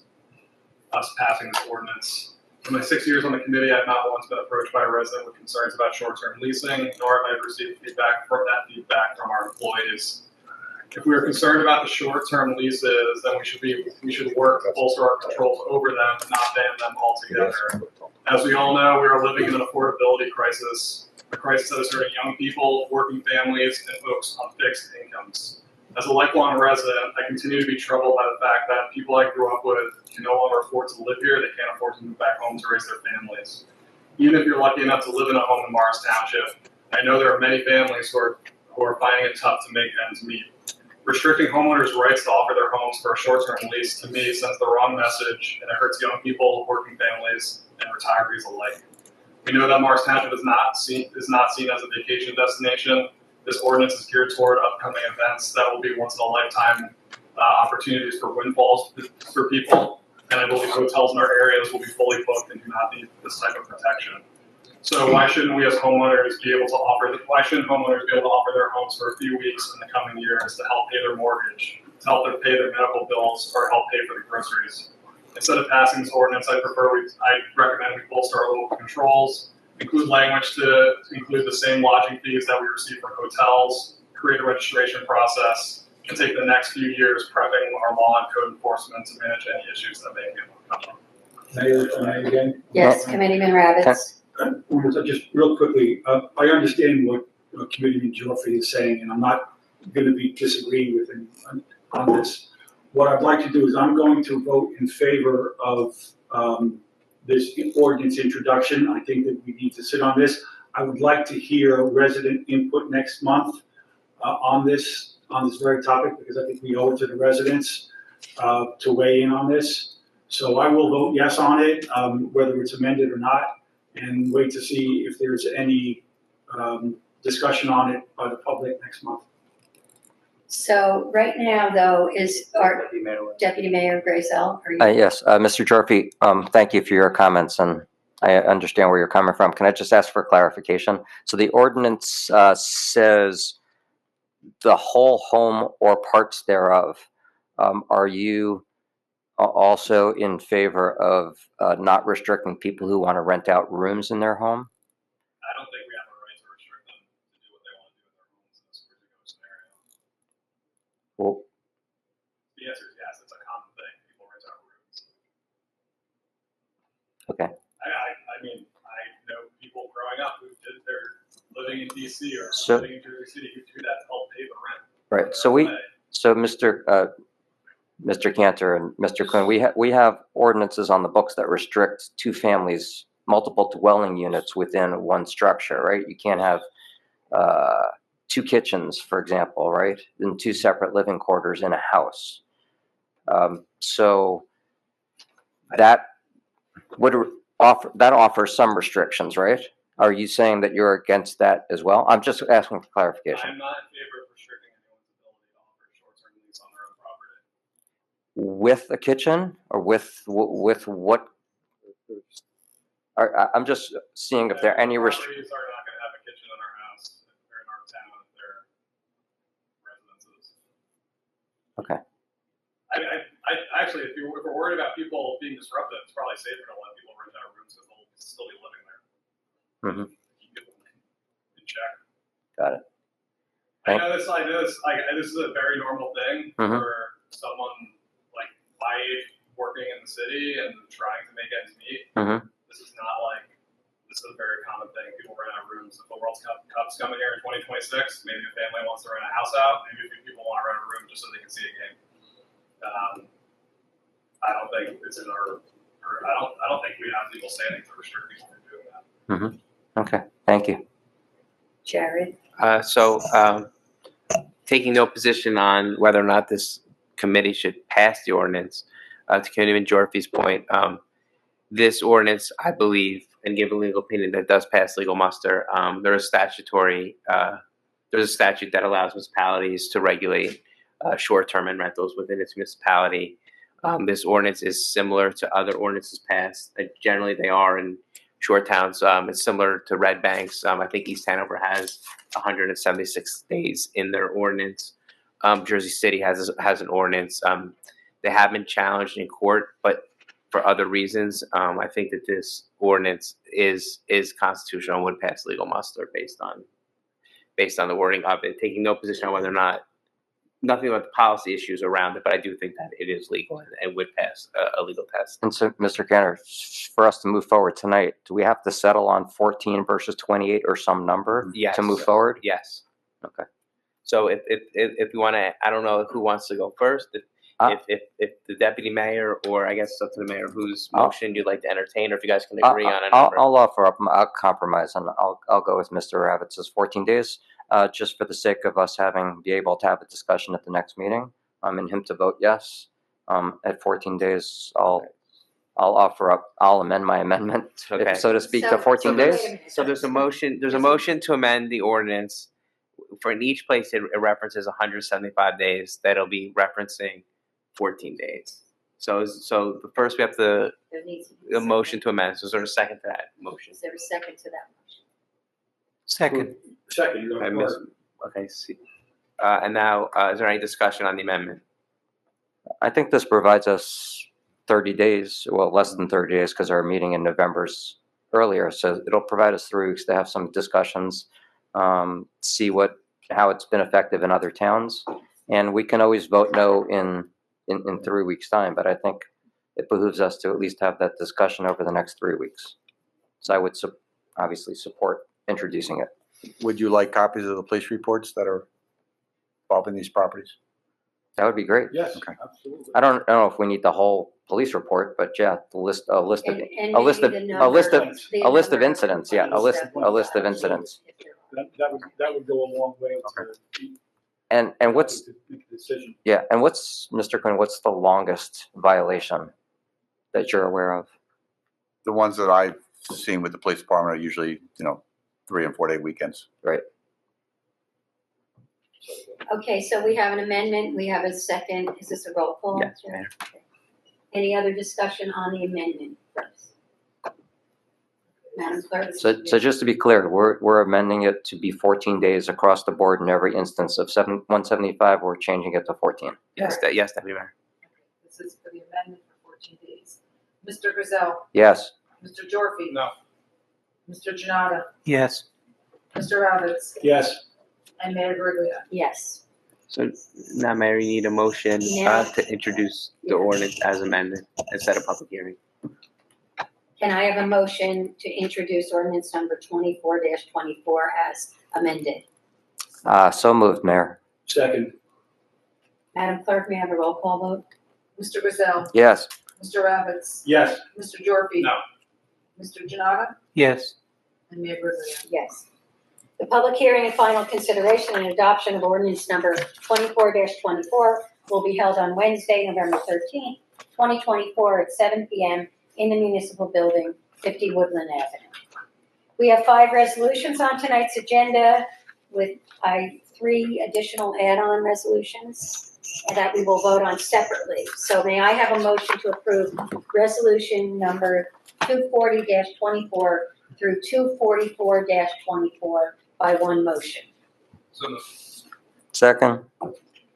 us passing this ordinance. In my 6 years on the committee, I've not once been approached by a resident with concerns about short-term leasing, nor have I received feedback from our employees. If we are concerned about the short-term leases, then we should work to bolster our controls over them and not ban them altogether. As we all know, we are living in an affordability crisis, a crisis that is hurting young people, working families, and folks on fixed incomes. As a lifelong resident, I continue to be troubled by the fact that people I grew up with can no longer afford to live here. They can't afford to move back home to raise their families. Even if you're lucky enough to live in a home in Morris Township, I know there are many families who are finding it tough to make ends meet. Restricting homeowners' rights to offer their homes for a short-term lease, to me, sends the wrong message, and it hurts young people, working families, and retirees alike. We know that Morris Township is not seen as a vacation destination. This ordinance is geared toward upcoming events that will be once-in-a-lifetime opportunities for windfalls for people, and I believe hotels in our areas will be fully booked and do not need this type of protection. So why shouldn't we as homeowners be able to offer their homes for a few weeks in the coming years to help pay their mortgage, to help them pay their medical bills, or help pay for the groceries? Instead of passing this ordinance, I recommend we bolster our local controls, include language to include the same lodging fees that we receive from hotels, create a registration process, and take the next few years prepping our law and code enforcement to manage any issues that may come up. Mayor, again? Yes, Committeeman Ravitz? Just real quickly, I understand what Committeeman Gyorfy is saying, and I'm not going to be disagreeing with him on this. What I'd like to do is I'm going to vote in favor of this ordinance introduction. I think that we need to sit on this. I would like to hear resident input next month on this very topic, because I think we owe it to the residents to weigh in on this. So I will vote yes on it, whether it's amended or not, and wait to see if there's any discussion on it by the public next month. So right now, though, is our Deputy Mayor Grayzel? Yes, Mr. Gyorfy, thank you for your comments, and I understand where you're coming from. Can I just ask for clarification? So the ordinance says the whole home or parts thereof. Are you also in favor of not restricting people who want to rent out rooms in their home? I don't think we have a right to restrict them to do what they want to do in their homes in this particular scenario. Well, The answer is yes, it's a common thing. People rent out rooms. okay. I mean, I know people growing up who did their living living in DC or So- living in Jersey City who do that to help pay the rent. Right. So Mr. Cantor and Mr. Quinn, we have ordinances on the books that restrict two families, multiple dwelling units within one structure, right? You can't have two kitchens, for example, right? And two separate living quarters in a house. So that would offers some restrictions, right? Are you saying that you're against that as well? I'm just asking for clarification. I'm not in favor of restricting anyone's ability to offer a short-term lease on their own property. With a kitchen or with what? I'm just seeing if there are any restrictions. Properties are not gonna have a kitchen in our house, or in our town, if they're residences. Okay. I actually, if we're worried about people being disruptive, it's probably safer to let people rent out rooms because they'll still be living there. Mm-hmm. Keep it in check. Got it. I know this is a very normal thing Mhm. for someone like my age working in the city and trying to make ends meet. Mhm. This is a very common thing. People rent out rooms. If the World Cup's coming here in 2026, maybe a family wants to rent a house out. Maybe a few people want to rent a room just so they can see a game. I don't think it's in our. I don't think we have legal standing to restrict people from doing that. Mm-hmm. Okay. Thank you. Jared? Taking no position on whether or not this committee should pass the ordinance, to Councilman Gyorfy's point, this ordinance, I believe, and give a legal opinion that does pass legal muster. There's a statute that allows municipalities to regulate short-term and rentals within its municipality. This ordinance is similar to other ordinances passed. Generally, they are in short towns. It's similar to Red Bank's. I think East Hanover has 176 days in their ordinance. Jersey City has an ordinance. They have been challenged in court, but for other reasons. I think that this ordinance is constitutional and would pass legal muster based on the wording of it. Taking no position on whether or not, nothing about the policy issues around it, but I do think that it is legal and would pass a legal test. And so, Mr. Cantor, for us to move forward tonight, do we have to settle on 14 versus 28 or some number Yes. to move forward? Yes. Okay. So if you want to, I don't know who wants to go first. If the deputy mayor, or I guess it's up to the mayor, whose motion you'd like to entertain, or if you guys can agree on a number. I'll offer up. I'll compromise, and I'll go with Mr. Ravitz's 14 days, just for the sake of us be able to have a discussion at the next meeting. And him to vote yes. At 14 days, I'll offer up. I'll amend my amendment, Okay. so to speak, to 14 wait a days. minute. So there's a motion. There's a motion to amend the ordinance. For in each place, it references 175 days. That'll be referencing 14 days. So the first we have There needs to be a motion to amend. So is there a second to that motion? Is there a second to that motion? Second. Second, you I go miss- first. Okay. See. And now, is there any discussion on the amendment? I think this provides us 30 days, well, less than 30 days, because our meeting in November's earlier. So it'll provide us 3 weeks to have some discussions, see how it's been effective in other towns, and we can always vote no in 3 weeks' time. But I think it behooves us to at least have that discussion over the next 3 weeks. So I would obviously support introducing it. Would you like copies of the police reports that are involved in these properties? That would be great. Yes, Okay. absolutely. I don't know if we need the whole police report, but yeah, a list of And a list of maybe the a list of number- the a list of number incidents. Yeah, a police list that a list of we- incidents. if there are. That would go a long way to And what's make a decision. yeah, and what's Mr. Quinn? What's the longest violation that you're aware of? The ones that I've seen with the police department are usually, 3 and 4 day weekends. Right. Okay, so we have an amendment, we have a second, is this a roll call? Yes, Mayor. Okay. Any other discussion on the amendment first? Madam Clerk? So just to be clear, we're amending it to be 14 days across the board in every instance of 175. We're changing it to 14. Yes, Deputy Mayor. This is for the amendment for 14 days. Mr. Grayzel, Yes. Mr. Gyorfy. No. Mr. Jonnada, Yes. Mr. Ravitz, Yes, and Mayor Guariglia. Yes. So now, Mayor, you need a motion Yeah. to introduce the ordinance as amended and set a public hearing. Can I have a motion to introduce ordinance number 24-24 as amended? So moved, Mayor. Second. Madam Clerk, may I have a roll call vote? Mr. Grayzel, Yes. Mr. Ravitz, Yes. Mr. Gyorfy. No. Mr. Jonnada, Yes. and Mayor Gurley. Yes. The public hearing and final consideration and adoption of ordinance number 24-24 will be held on Wednesday, November 13th, 2024 at 7 p.m. in the municipal building, 50 Woodland Avenue. We have 5 resolutions on tonight's agenda with 3 additional add-on resolutions that we will vote on separately. So may I have a motion to approve resolution number 240-24 through 244-24 by one motion? So moved. Second.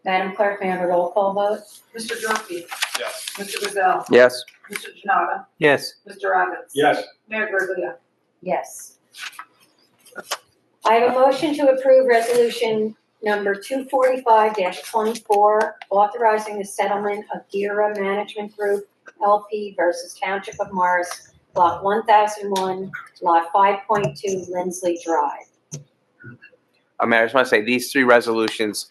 Madam Clerk, may I have a roll call vote? Mr. Gyorfy, Yes. Mr. Grayzel, Yes. Mr. Jonnada, Yes. Mr. Ravitz. Yes. Mayor Gurley. Yes. I have a motion to approve resolution number 245-24, authorizing the settlement of Gira Management Group LP versus Township of Morris, Block 1001, Lot 5.2, Lindsley Drive. Mayor, I just want to say these 3 resolutions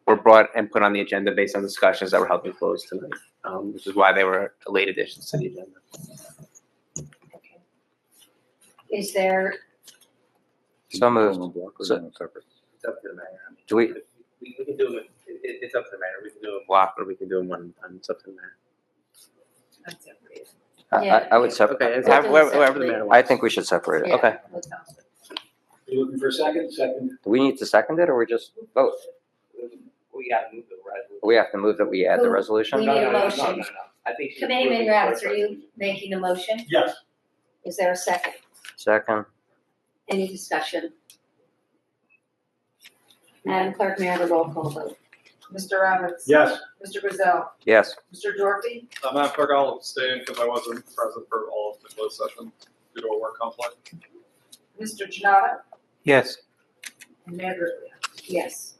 were brought and put on the agenda based on discussions that were held and closed tonight, which is why they were late additions to the agenda. Okay. Is there, So moved. It's up to the mayor. Do we? We can do them. It's up to the mayor. We can do them block, or we can do them one. It's up to the mayor. That's it. I would separate. Okay, it's We'll do it wherever the separately. mayor I wants. think we should separate it. Yeah. Okay. That sounds good. You looking for a second? Second. Do we need to second it or we just vote? We got to move the resolution. We have to move that we add the Who- resolution? we need a motion. I think she's Committeeman approving the Ravitz, first are you resolution. making the motion? Yes. Is there a second? Second. Any discussion? Madam Clerk, may I have a roll call vote? Mr. Ravitz. Yes. Mr. Grayzel, Yes. Mr. Gyorfy, Madam Clerk, I'll abstain because I wasn't present for all of the closed session due to a work conflict. Mr. Jonnada, Yes. and Mayor Gurley. Yes.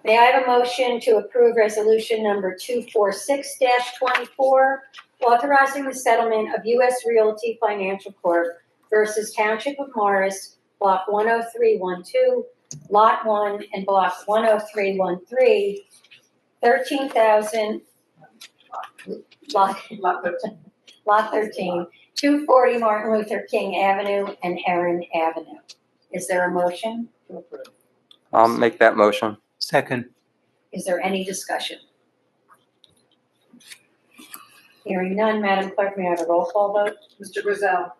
May I have a motion to approve resolution number 246-24, authorizing the settlement of U.S. Realty Financial Corp. Versus Township of Morris, Block 10312, Lot 1, and Block 10313, 13,000, Lot 13, 240 Martin Luther King Avenue and Erin Avenue. Is there a motion to approve? I'll make that motion. Second. Is there any discussion? Hearing none, Madam Clerk, may I have a roll call vote? Mr. Grayzel,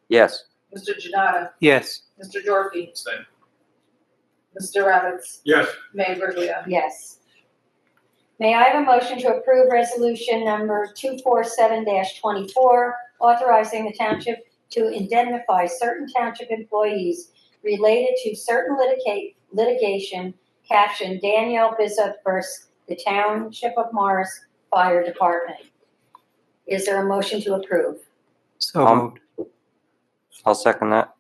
Yes. Mr. Jonnada, Yes. Mr. Gyorfy, Abstain. Mr. Ravitz, Yes. Mayor Gurley. Yes. May I have a motion to approve resolution number 247-24, authorizing the township to indemnify certain township employees related to certain litigation captioned Danielle Bizup versus the Township of Morris Fire Department. Is there a motion to approve? So moved. I'll second that.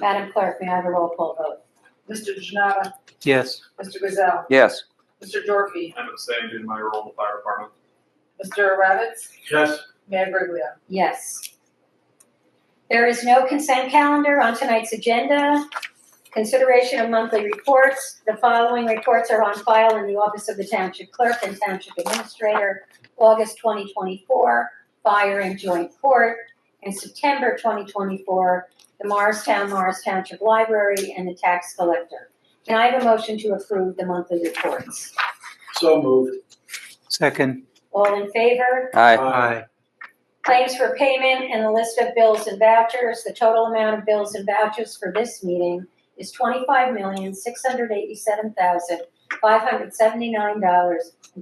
Madam Clerk, may I have a roll call vote? Mr. Jonnada, Yes. Mr. Grayzel, Yes. Mr. Gyorfy, I'm abstaining due to my role in the fire department. Mr. Ravitz, Yes. Mayor Gurley. Yes. There is no consent calendar on tonight's agenda. Consideration of monthly reports. The following reports are on file in the office of the Township Clerk and Township Administrator. August 2024, Fire and Joint Court. And September 2024, the Morris Township Library and the Tax Collector. Can I have a motion to approve the monthly reports? So moved. Second. All in favor? Aye. Aye. Claims for payment and the list of bills and vouchers. The total amount of bills and vouchers for this meeting is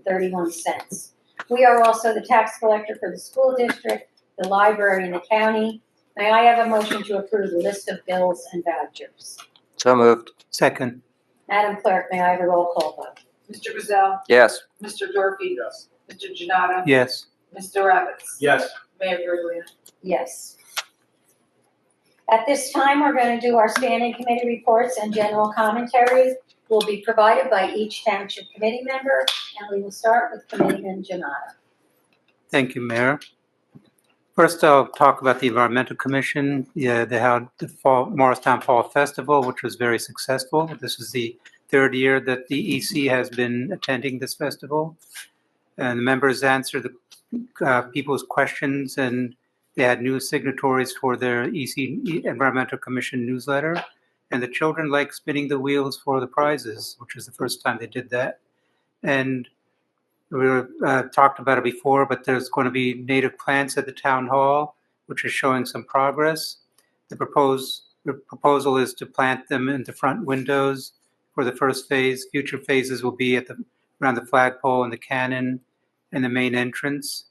$25,687,579.31. We are also the tax collector for the school district, the library, and the county. May I have a motion to approve the list of bills and vouchers? So moved. Second. Madam Clerk, may I have a roll call vote? Mr. Grayzel, Yes. Mr. Gyorfy, Yes. Mr. Jonnada, Yes. Mr. Ravitz, Yes. Mayor Gurley. Yes. At this time, we're going to do our standing committee reports and general commentary will be provided by each township committee member, and we will start with Committeeman Jonnada. Thank you, Mayor. First, I'll talk about the Environmental Commission. Yeah, they held the Morristown Fall Festival, which was very successful. This is the third year that the EC has been attending this festival. And the members answered the people's questions, and they had new signatories for their EC Environmental Commission newsletter. And the children liked spinning the wheels for the prizes, which was the first time they did that. And we talked about it before, but there's going to be native plants at the town hall, which is showing some progress. The proposal is to plant them in the front windows for the first phase. Future phases will be around the flagpole and the cannon and the main entrance.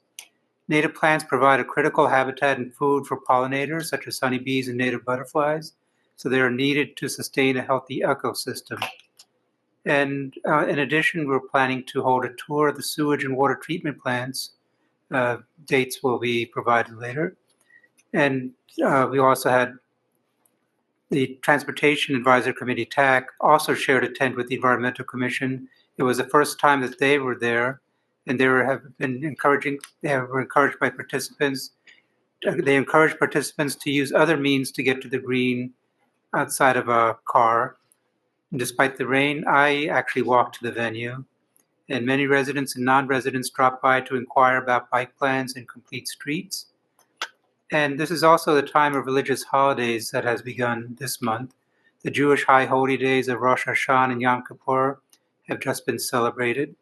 Native plants provide a critical habitat and food for pollinators, such as honeybees and native butterflies, so they are needed to sustain a healthy ecosystem. And in addition, we're planning to hold a tour of the sewage and water treatment plants. Dates will be provided later. And we also had the Transportation Advisory Committee, TAC, also shared a tent with the Environmental Commission. It was the first time that they were there, and they were encouraged by participants. They encouraged participants to use other means to get to the green outside of a car. Despite the rain, I actually walked to the venue, and many residents and non-residents dropped by to inquire about bike plans and complete streets. And this is also the time of religious holidays that has begun this month. The Jewish high holy days of Rosh Hashanah and Yom Kippur have just been celebrated.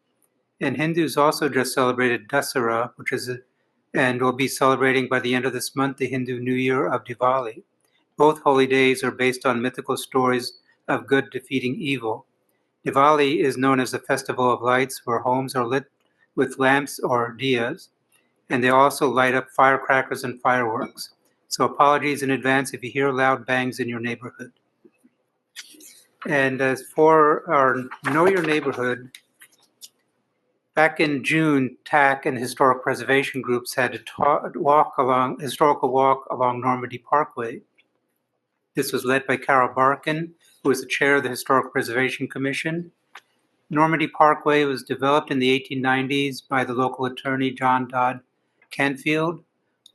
And Hindus also just celebrated Dasara, and will be celebrating by the end of this month the Hindu New Year of Diwali. Both holy days are based on mythical stories of good defeating evil. Diwali is known as the Festival of Lights, where homes are lit with lamps or diyas, and they also light up firecrackers and fireworks. So apologies in advance if you hear loud bangs in your neighborhood. And as for our Know Your Neighborhood, back in June, TAC and historic preservation groups had a historical walk along Normandy Parkway. This was led by Carol Barkin, who was the chair of the Historic Preservation Commission. Normandy Parkway was developed in the 1890s by the local attorney John Dodd Canfield.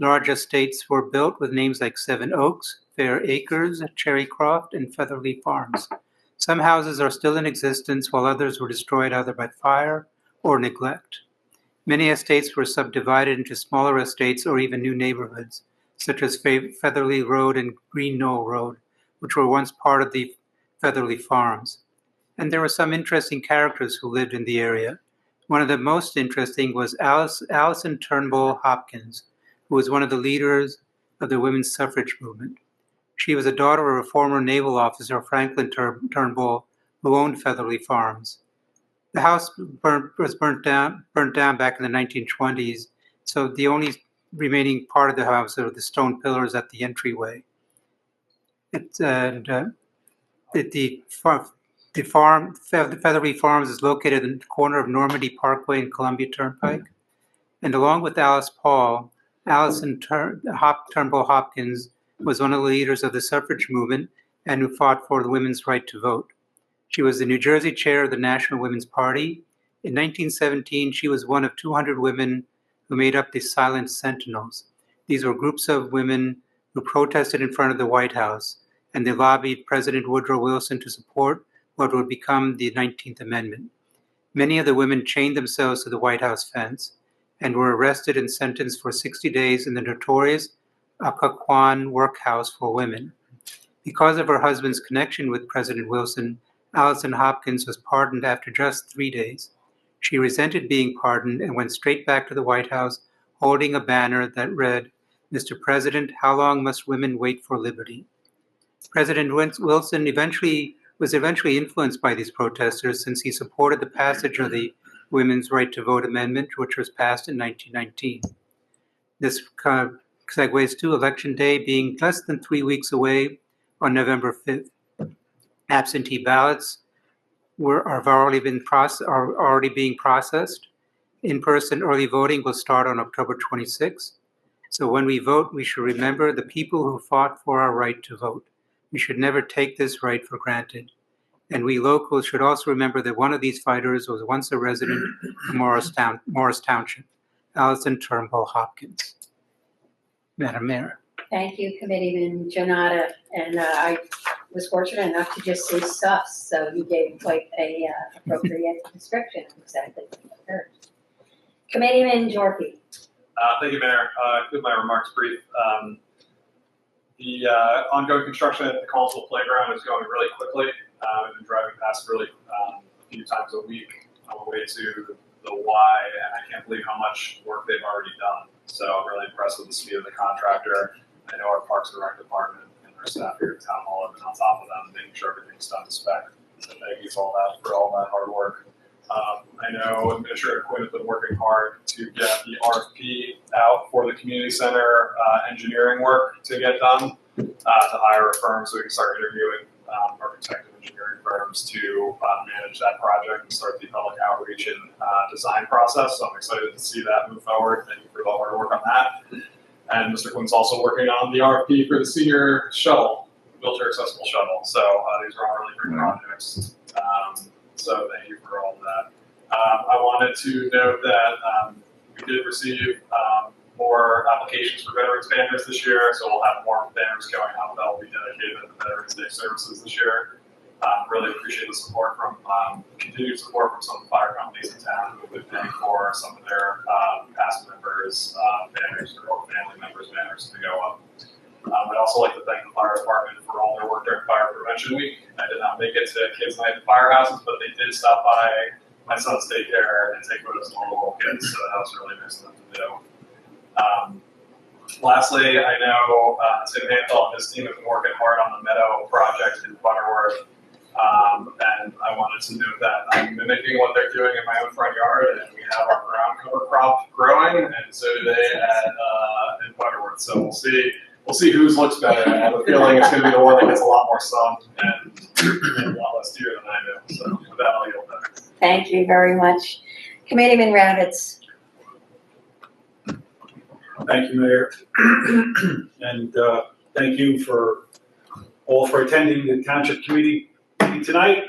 Large estates were built with names like Seven Oaks, Fair Acres, Cherrycroft, and Featherly Farms. Some houses are still in existence, while others were destroyed either by fire or neglect. Many estates were subdivided into smaller estates or even new neighborhoods, such as Featherly Road and Green Knoll Road, which were once part of the Featherly Farms. And there were some interesting characters who lived in the area. One of the most interesting was Allison Turnbull Hopkins, who was one of the leaders of the women's suffrage movement. She was a daughter of a former naval officer, Franklin Turnbull, who owned Featherly Farms. The house was burnt down back in the 1920s, so the only remaining part of the house are the stone pillars at the entryway. The Featherly Farms is located in the corner of Normandy Parkway and Columbia Turnpike. And along with Alice Paul, Allison Turnbull Hopkins was one of the leaders of the suffrage movement and who fought for the women's right to vote. She was the New Jersey chair of the National Women's Party. In 1917, she was one of 200 women who made up the Silent Sentinels. These were groups of women who protested in front of the White House, and they lobbied President Woodrow Wilson to support what would become the 19th Amendment. Many of the women chained themselves to the White House fence and were arrested and sentenced for 60 days in the notorious Occoquan workhouse for women. Because of her husband's connection with President Wilson, Allison Hopkins was pardoned after just 3 days. She resented being pardoned and went straight back to the White House holding a banner that read, "Mr. President, how long must women wait for liberty?" President Wilson was eventually influenced by these protesters, since he supported the passage of the Women's Right to Vote Amendment, which was passed in 1919. This segues to Election Day being less than 3 weeks away on November 5th. Absentee ballots are already being processed. In-person early voting will start on October 26th. So when we vote, we should remember the people who fought for our right to vote. We should never take this right for granted. And we locals should also remember that one of these fighters was once a resident of Morris Township, Allison Turnbull Hopkins. Madam Mayor. Thank you, Committeeman Jonnada, and I was fortunate enough to just see SUS, so you gave quite a appropriate description of exactly what occurred. Committeeman Gyorfy. Thank you, Mayor. Keep my remarks brief. The ongoing construction at the Collinsville Playground is going really quickly. I've been driving past really a few times a week on the way to the Y, and I can't believe how much work they've already done. So I'm really impressed with the speed of the contractor. I know our Parks and Rec department and our staff here at Town Hall have been on top of them, making sure everything's done to spec. So thank you for all that hard work. I know Administrator Quinn has been working hard to get the RFP out for the community center engineering work to get done, to hire a firm so we can start interviewing architecture engineering firms to manage that project and start the public outreach and design process. So I'm excited to see that move forward. Thank you for the hard work on that. And Mr. Quinn's also working on the RFP for the senior shuttle, wheelchair accessible shuttle. So these are all really great projects. So thank you for all of that. I wanted to note that we did receive more applications for Veterans banners this year, so we'll have more banners going out that will be dedicated to Veterans Day services this year. Really appreciate the support from, continued support from some fire companies in town who have been paying for some of their past members' banners or family members' banners to go up. I'd also like to thank the fire department for all their work during Fire Prevention Week. I did not make it to Kids Night at firehouses, but they did stop by my son's daycare and take photos of all the little kids, so that was really nice of them to do. Lastly, I know Tim Hanthel and his team have been working hard on the Meadow project in Butterworth, and I wanted to note that I'm mimicking what they're doing in my own front yard, and we have our ground cover crop growing, and so do they in Butterworth. So we'll see whose looks better. I have a feeling it's going to be the one that gets a lot more sun and a lot less deer than I do. So with that, I'll yield back. Thank you very much. Committeeman Ravitz. Thank you, Mayor. And thank you for attending the Township Committee meeting tonight.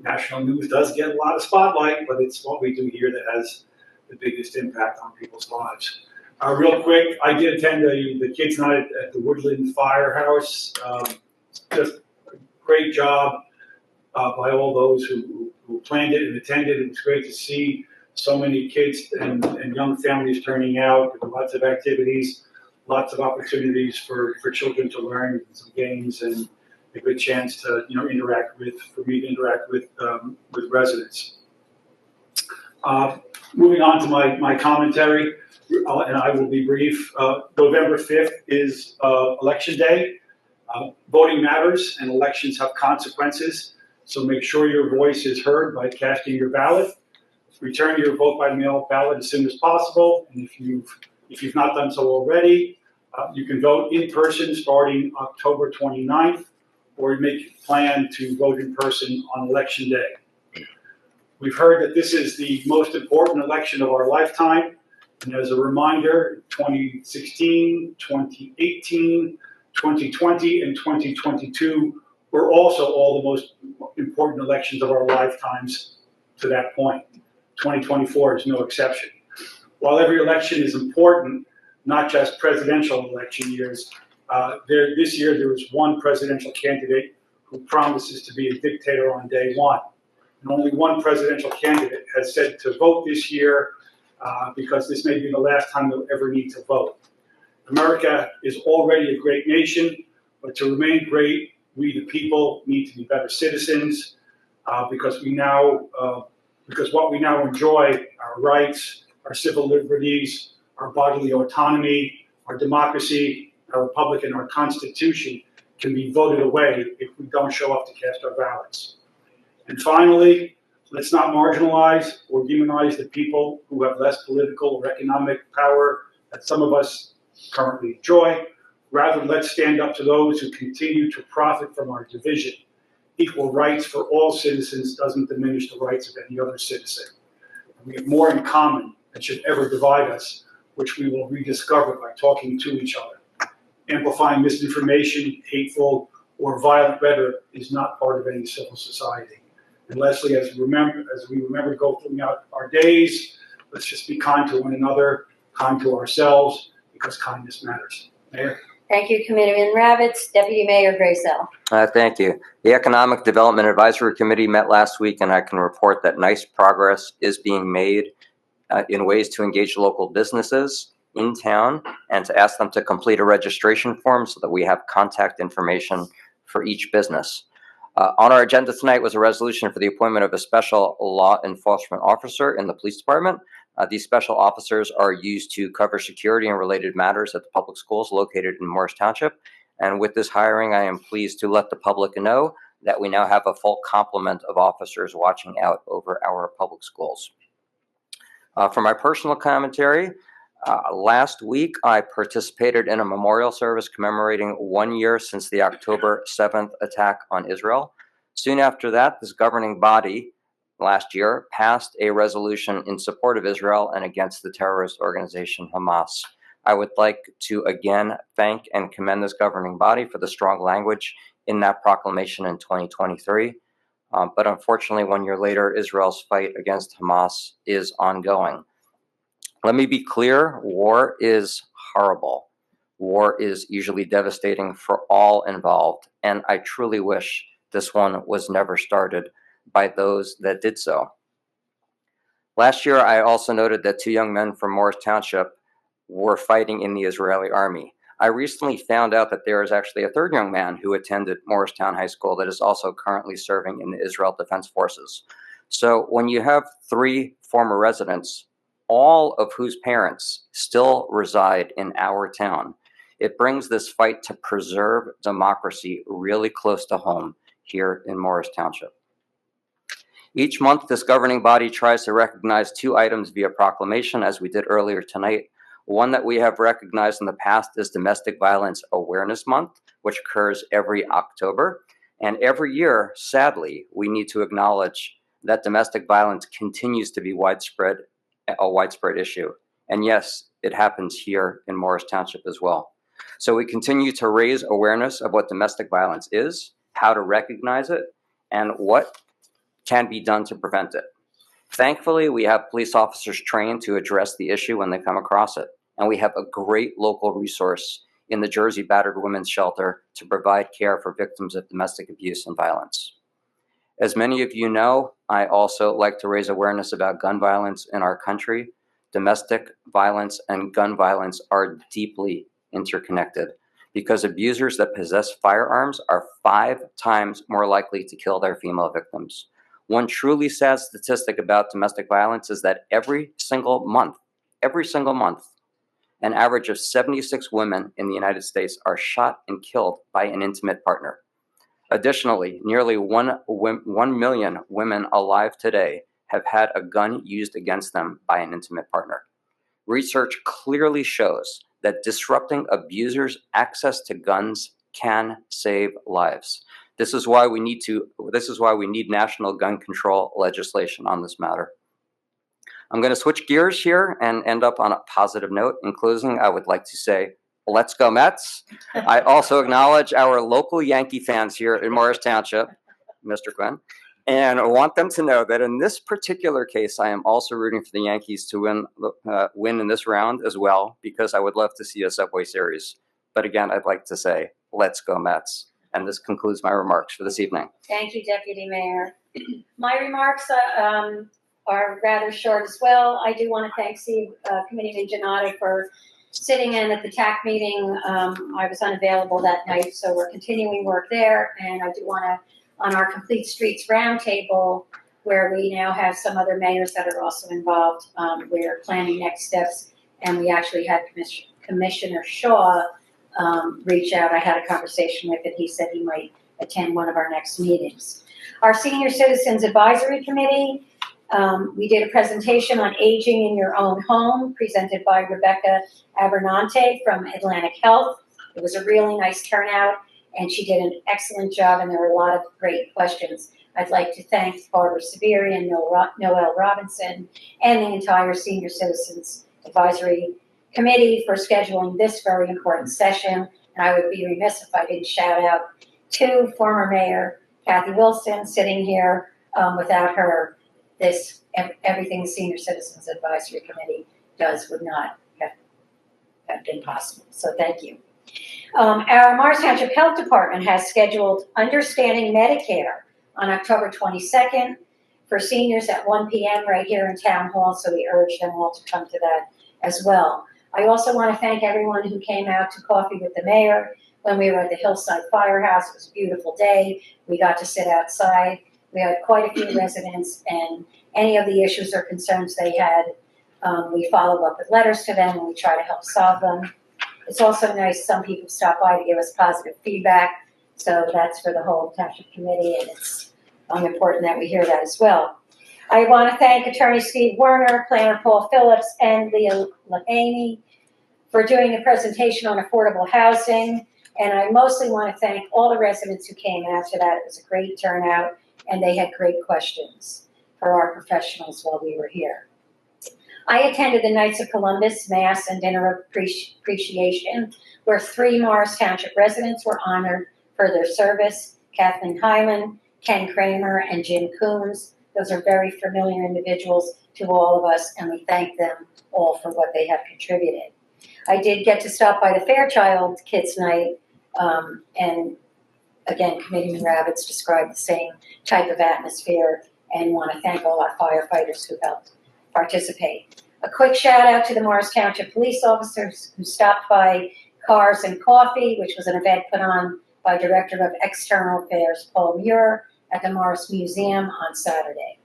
National news does get a lot of spotlight, but it's what we do here that has the biggest impact on people's lives. Real quick, I did attend the kids' night at the Woodland Firehouse. Just a great job by all those who planned it and attended. It was great to see so many kids and young families turning out. There were lots of activities, lots of opportunities for children to learn, some games, and a good chance to interact with residents. Moving on to my commentary, and I will be brief. November 5th is Election Day. Voting matters, and elections have consequences. So make sure your voice is heard by casting your ballot. Return your vote by mail ballot as soon as possible. And if you've not done so already, you can vote in person starting October 29th, or make a plan to vote in person on Election Day. We've heard that this is the most important election of our lifetime. And as a reminder, 2016, 2018, 2020, and 2022 were also all the most important elections of our lifetimes to that point. 2024 is no exception. While every election is important, not just presidential election years, this year there was one presidential candidate who promises to be a dictator on day one. And only one presidential candidate has said to vote this year because this may be the last time they'll ever need to vote. America is already a great nation, but to remain great, we the people need to be better citizens because what we now enjoy, our rights, our civil liberties, our bodily autonomy, our democracy, our republic, and our Constitution can be voted away if we don't show up to cast our ballots. And finally, let's not marginalize or demonize the people who have less political or economic power that some of us currently enjoy. Rather, let's stand up to those who continue to profit from our division. Equal rights for all citizens doesn't diminish the rights of any other citizen. We have more in common than should ever divide us, which we will rediscover by talking to each other. Amplifying misinformation, hateful, or violent rhetoric is not part of any civil society. And Leslie, as we remember to go throughout our days, let's just be kind to one another, kind to ourselves, be because kindness matters. Mayor? Thank you, Committeeman Ravitz. Deputy Mayor Grayzel. Thank you. The Economic Development Advisory Committee met last week, and I can report that nice progress is being made in ways to engage local businesses in town and to ask them to complete a registration form so that we have contact information for each business. On our agenda tonight was a resolution for the appointment of a special law enforcement officer in the police department. These special officers are used to cover security and related matters at the public schools located in Morris Township. And with this hiring, I am pleased to let the public know that we now have a full complement of officers watching out over our public schools. For my personal commentary, last week I participated in a memorial service commemorating 1 year since the October 7th attack on Israel. Soon after that, this governing body last year passed a resolution in support of Israel and against the terrorist organization Hamas. I would like to again thank and commend this governing body for the strong language in that proclamation in 2023. But unfortunately, 1 year later, Israel's fight against Hamas is ongoing. Let me be clear, war is horrible. War is usually devastating for all involved, and I truly wish this one was never started by those that did so. Last year, I also noted that 2 young men from Morris Township were fighting in the Israeli army. I recently found out that there is actually a 3rd young man who attended Morristown High School that is also currently serving in the Israel Defense Forces. So when you have 3 former residents, all of whose parents still reside in our town, it brings this fight to preserve democracy really close to home here in Morris Township. Each month, this governing body tries to recognize 2 items via proclamation, as we did earlier tonight. One that we have recognized in the past is Domestic Violence Awareness Month, which occurs every October. And every year, sadly, we need to acknowledge that domestic violence continues to be a widespread issue. And yes, it happens here in Morris Township as well. So we continue to raise awareness of what domestic violence is, how to recognize it, and what can be done to prevent it. Thankfully, we have police officers trained to address the issue when they come across it. And we have a great local resource in the Jersey Battered Women's Shelter to provide care for victims of domestic abuse and violence. As many of you know, I also like to raise awareness about gun violence in our country. Domestic violence and gun violence are deeply interconnected because abusers that possess firearms are 5 times more likely to kill their female victims. One truly sad statistic about domestic violence is that every single month, an average of 76 women in the United States are shot and killed by an intimate partner. Additionally, nearly 1 million women alive today have had a gun used against them by an intimate partner. Research clearly shows that disrupting abusers' access to guns can save lives. This is why we need national gun control legislation on this matter. I'm going to switch gears here and end up on a positive note. In closing, I would like to say, let's go Mets. I also acknowledge our local Yankee fans here in Morris Township, Mr. Quinn, and I want them to know that in this particular case, I am also rooting for the Yankees to win in this round as well, because I would love to see a Subway Series. But again, I'd like to say, let's go Mets. And this concludes my remarks for this evening. Thank you, Deputy Mayor. My remarks are rather short as well. I do want to thank Committeeman Jonnada for sitting in at the TAC meeting. I was unavailable that night, so we're continuing work there. And I do want to, on our Complete Streets Roundtable, where we now have some other mayors that are also involved, we're planning next steps. And we actually had Commissioner Shaw reach out. I had a conversation with him. He said he might attend one of our next meetings. Our Senior Citizens Advisory Committee, we did a presentation on aging in your own home, presented by Rebecca Abernante from Atlantic Health. It was a really nice turnout, and she did an excellent job, and there were a lot of great questions. I'd like to thank Barbara Sabiri and Noel Robinson and the entire Senior Citizens Advisory Committee for scheduling this very important session. And I would be remiss if I didn't shout out to former Mayor Kathy Wilson sitting here. Without her, everything the Senior Citizens Advisory Committee does would not have been possible. So thank you. Our Morris Township Health Department has scheduled Understanding Medicare on October 22nd for seniors at 1 p.m. right here in Town Hall, so we urge them all to come to that as well. I also want to thank everyone who came out to coffee with the mayor when we were at the Hillside Firehouse. It was a beautiful day. We got to sit outside. We had quite a few residents, and any of the issues or concerns they had, we follow up with letters to them and we try to help solve them. It's also nice, some people stop by to give us positive feedback, so that's for the whole township committee, and it's important that we hear that as well. I want to thank Attorney Steve Werner, Planner Paul Phillips, and Leah Lahaney for doing the presentation on affordable housing, and I mostly want to thank all the residents who came out to that. It was a great turnout, and they had great questions for our professionals while we were here. I attended the Knights of Columbus Mass and Dinner of Appreciation, where 3 Morris Township residents were honored for their service: Kathleen Hyland, Ken Kramer, and Jim Coombs. Those are very familiar individuals to all of us, and we thank them all for what they have contributed. I did get to stop by the Fairchild Kids Night, and again, Committeeman Ravitz described the same type of atmosphere, and want to thank all our firefighters who helped participate. A quick shout out to the Morris Township police officers who stopped by Cars and Coffee, which was an event put on by Director of External Affairs Paul Muir at the Morris Museum on Saturday.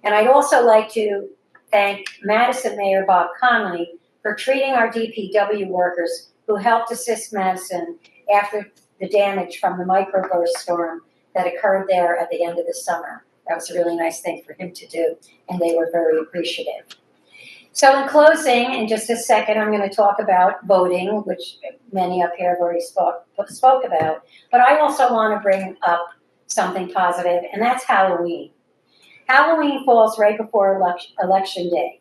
And I'd also like to thank Madison Mayor Bob Conley for treating our DPW workers who helped assist Madison after the damage from the microburst storm that occurred there at the end of the summer. That was a really nice thing for him to do, and they were very appreciative. So in closing, in just a second, I'm going to talk about voting, which many up here have already spoke about, but I also want to bring up something positive, and that's Halloween. Halloween falls right before election day,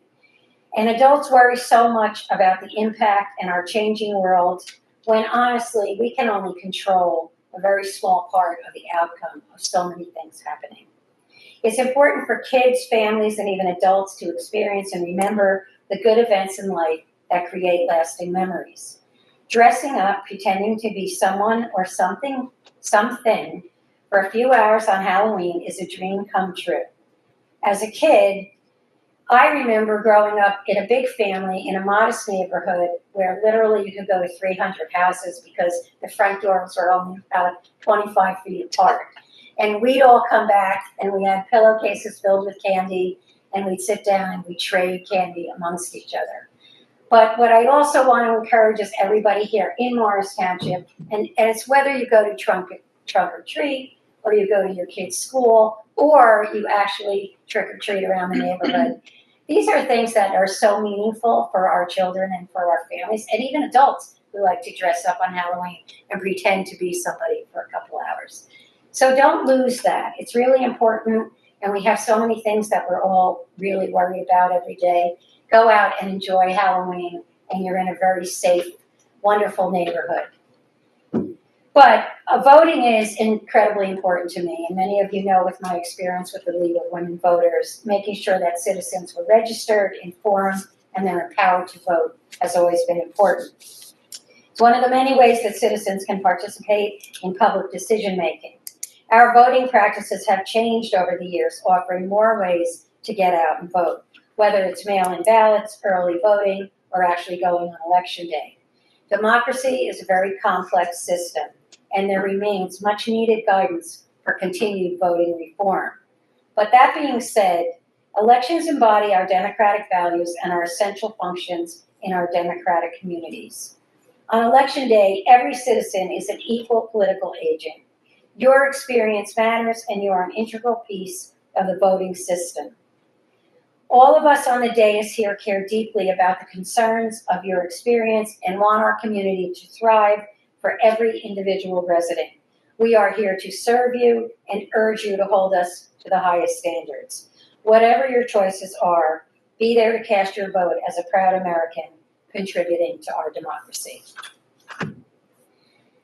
and adults worry so much about the impact in our changing world when honestly we can only control a very small part of the outcome of so many things happening. It's important for kids, families, and even adults to experience and remember the good events in life that create lasting memories. Dressing up, pretending to be someone or something for a few hours on Halloween is a dream come true. As a kid, I remember growing up in a big family in a modest neighborhood where literally you could go to 300 houses because the front doors were only about 25 feet apart. And we'd all come back and we had pillowcases filled with candy, and we'd sit down and we'd trade candy amongst each other. But what I also want to encourage is everybody here in Morris Township, and it's whether you go to trunk or treat, or you go to your kid's school, or you actually trick or treat around the neighborhood. These are things that are so meaningful for our children and for our families, and even adults who like to dress up on Halloween and pretend to be somebody for a couple hours. So don't lose that. It's really important, and we have so many things that we're all really worried about every day. Go out and enjoy Halloween, and you're in a very safe, wonderful neighborhood. But voting is incredibly important to me, and many of you know with my experience with the League of Women Voters, making sure that citizens were registered, informed, and they're empowered to vote has always been important. It's one of the many ways that citizens can participate in public decision-making. Our voting practices have changed over the years, offering more ways to get out and vote, whether it's mail-in ballots, early voting, or actually going on election day. Democracy is a very complex system, and there remains much needed guidance for continued voting reform. But that being said, elections embody our democratic values and our essential functions in our democratic communities. On election day, every citizen is an equal political agent. Your experience matters, and you are an integral piece of the voting system. All of us on the dais here care deeply about the concerns of your experience and want our community to thrive for every individual resident. We are here to serve you and urge you to hold us to the highest standards. Whatever your choices are, be there to cast your vote as a proud American contributing to our democracy.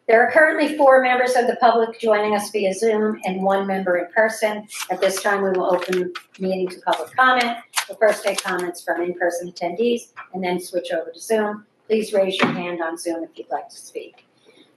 There are currently 4 members of the public joining us via Zoom and 1 member in person. At this time, we will open the meeting to public comment. We'll first take comments from in-person attendees and then switch over to Zoom. please raise your hand on Zoom if you'd like to speak.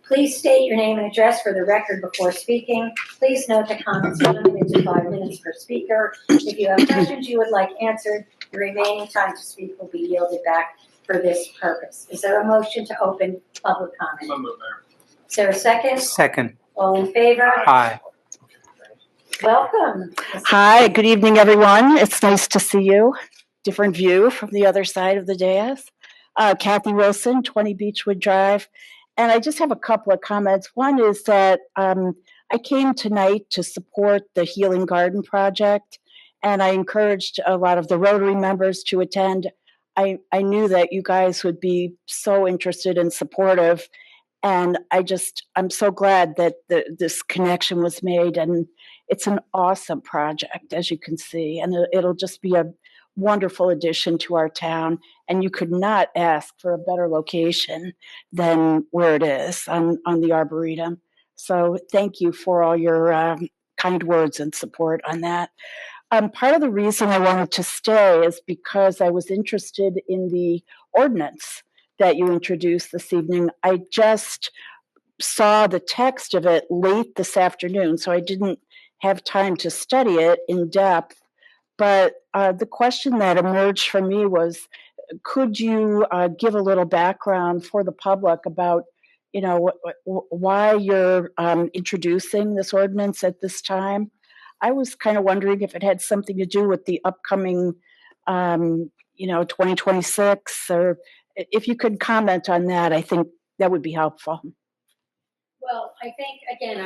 Please state your name and address for the record before speaking. Please note that comments are limited to 5 minutes per speaker. If you have questions you would like answered, the remaining time to speak will be yielded back for this purpose. Is there a motion to open public comment? So moved, Mayor. Is there a second? Second. All in favor? Aye. Welcome. Hi, good evening, everyone. It's nice to see you. Different view from the other side of the dais. Kathy Wilson, 20 Beechwood Drive. And I just have a couple of comments. One is that I came tonight to support the Healing Garden Project, and I encouraged a lot of the Rotary members to attend. I knew that you guys would be so interested and supportive, and I'm so glad that this connection was made, and it's an awesome project, as you can see, and it'll just be a wonderful addition to our town, and you could not ask for a better location than where it is on the Arboretum. So thank you for all your kind words and support on that. Part of the reason I wanted to stay is because I was interested in the ordinance that you introduced this evening. I just saw the text of it late this afternoon, so I didn't have time to study it in depth. But the question that emerged for me was, could you give a little background for the public about, why you're introducing this ordinance at this time? I was kind of wondering if it had something to do with the upcoming, 2026, or if you could comment on that, I think that would be helpful. Well, I think, again,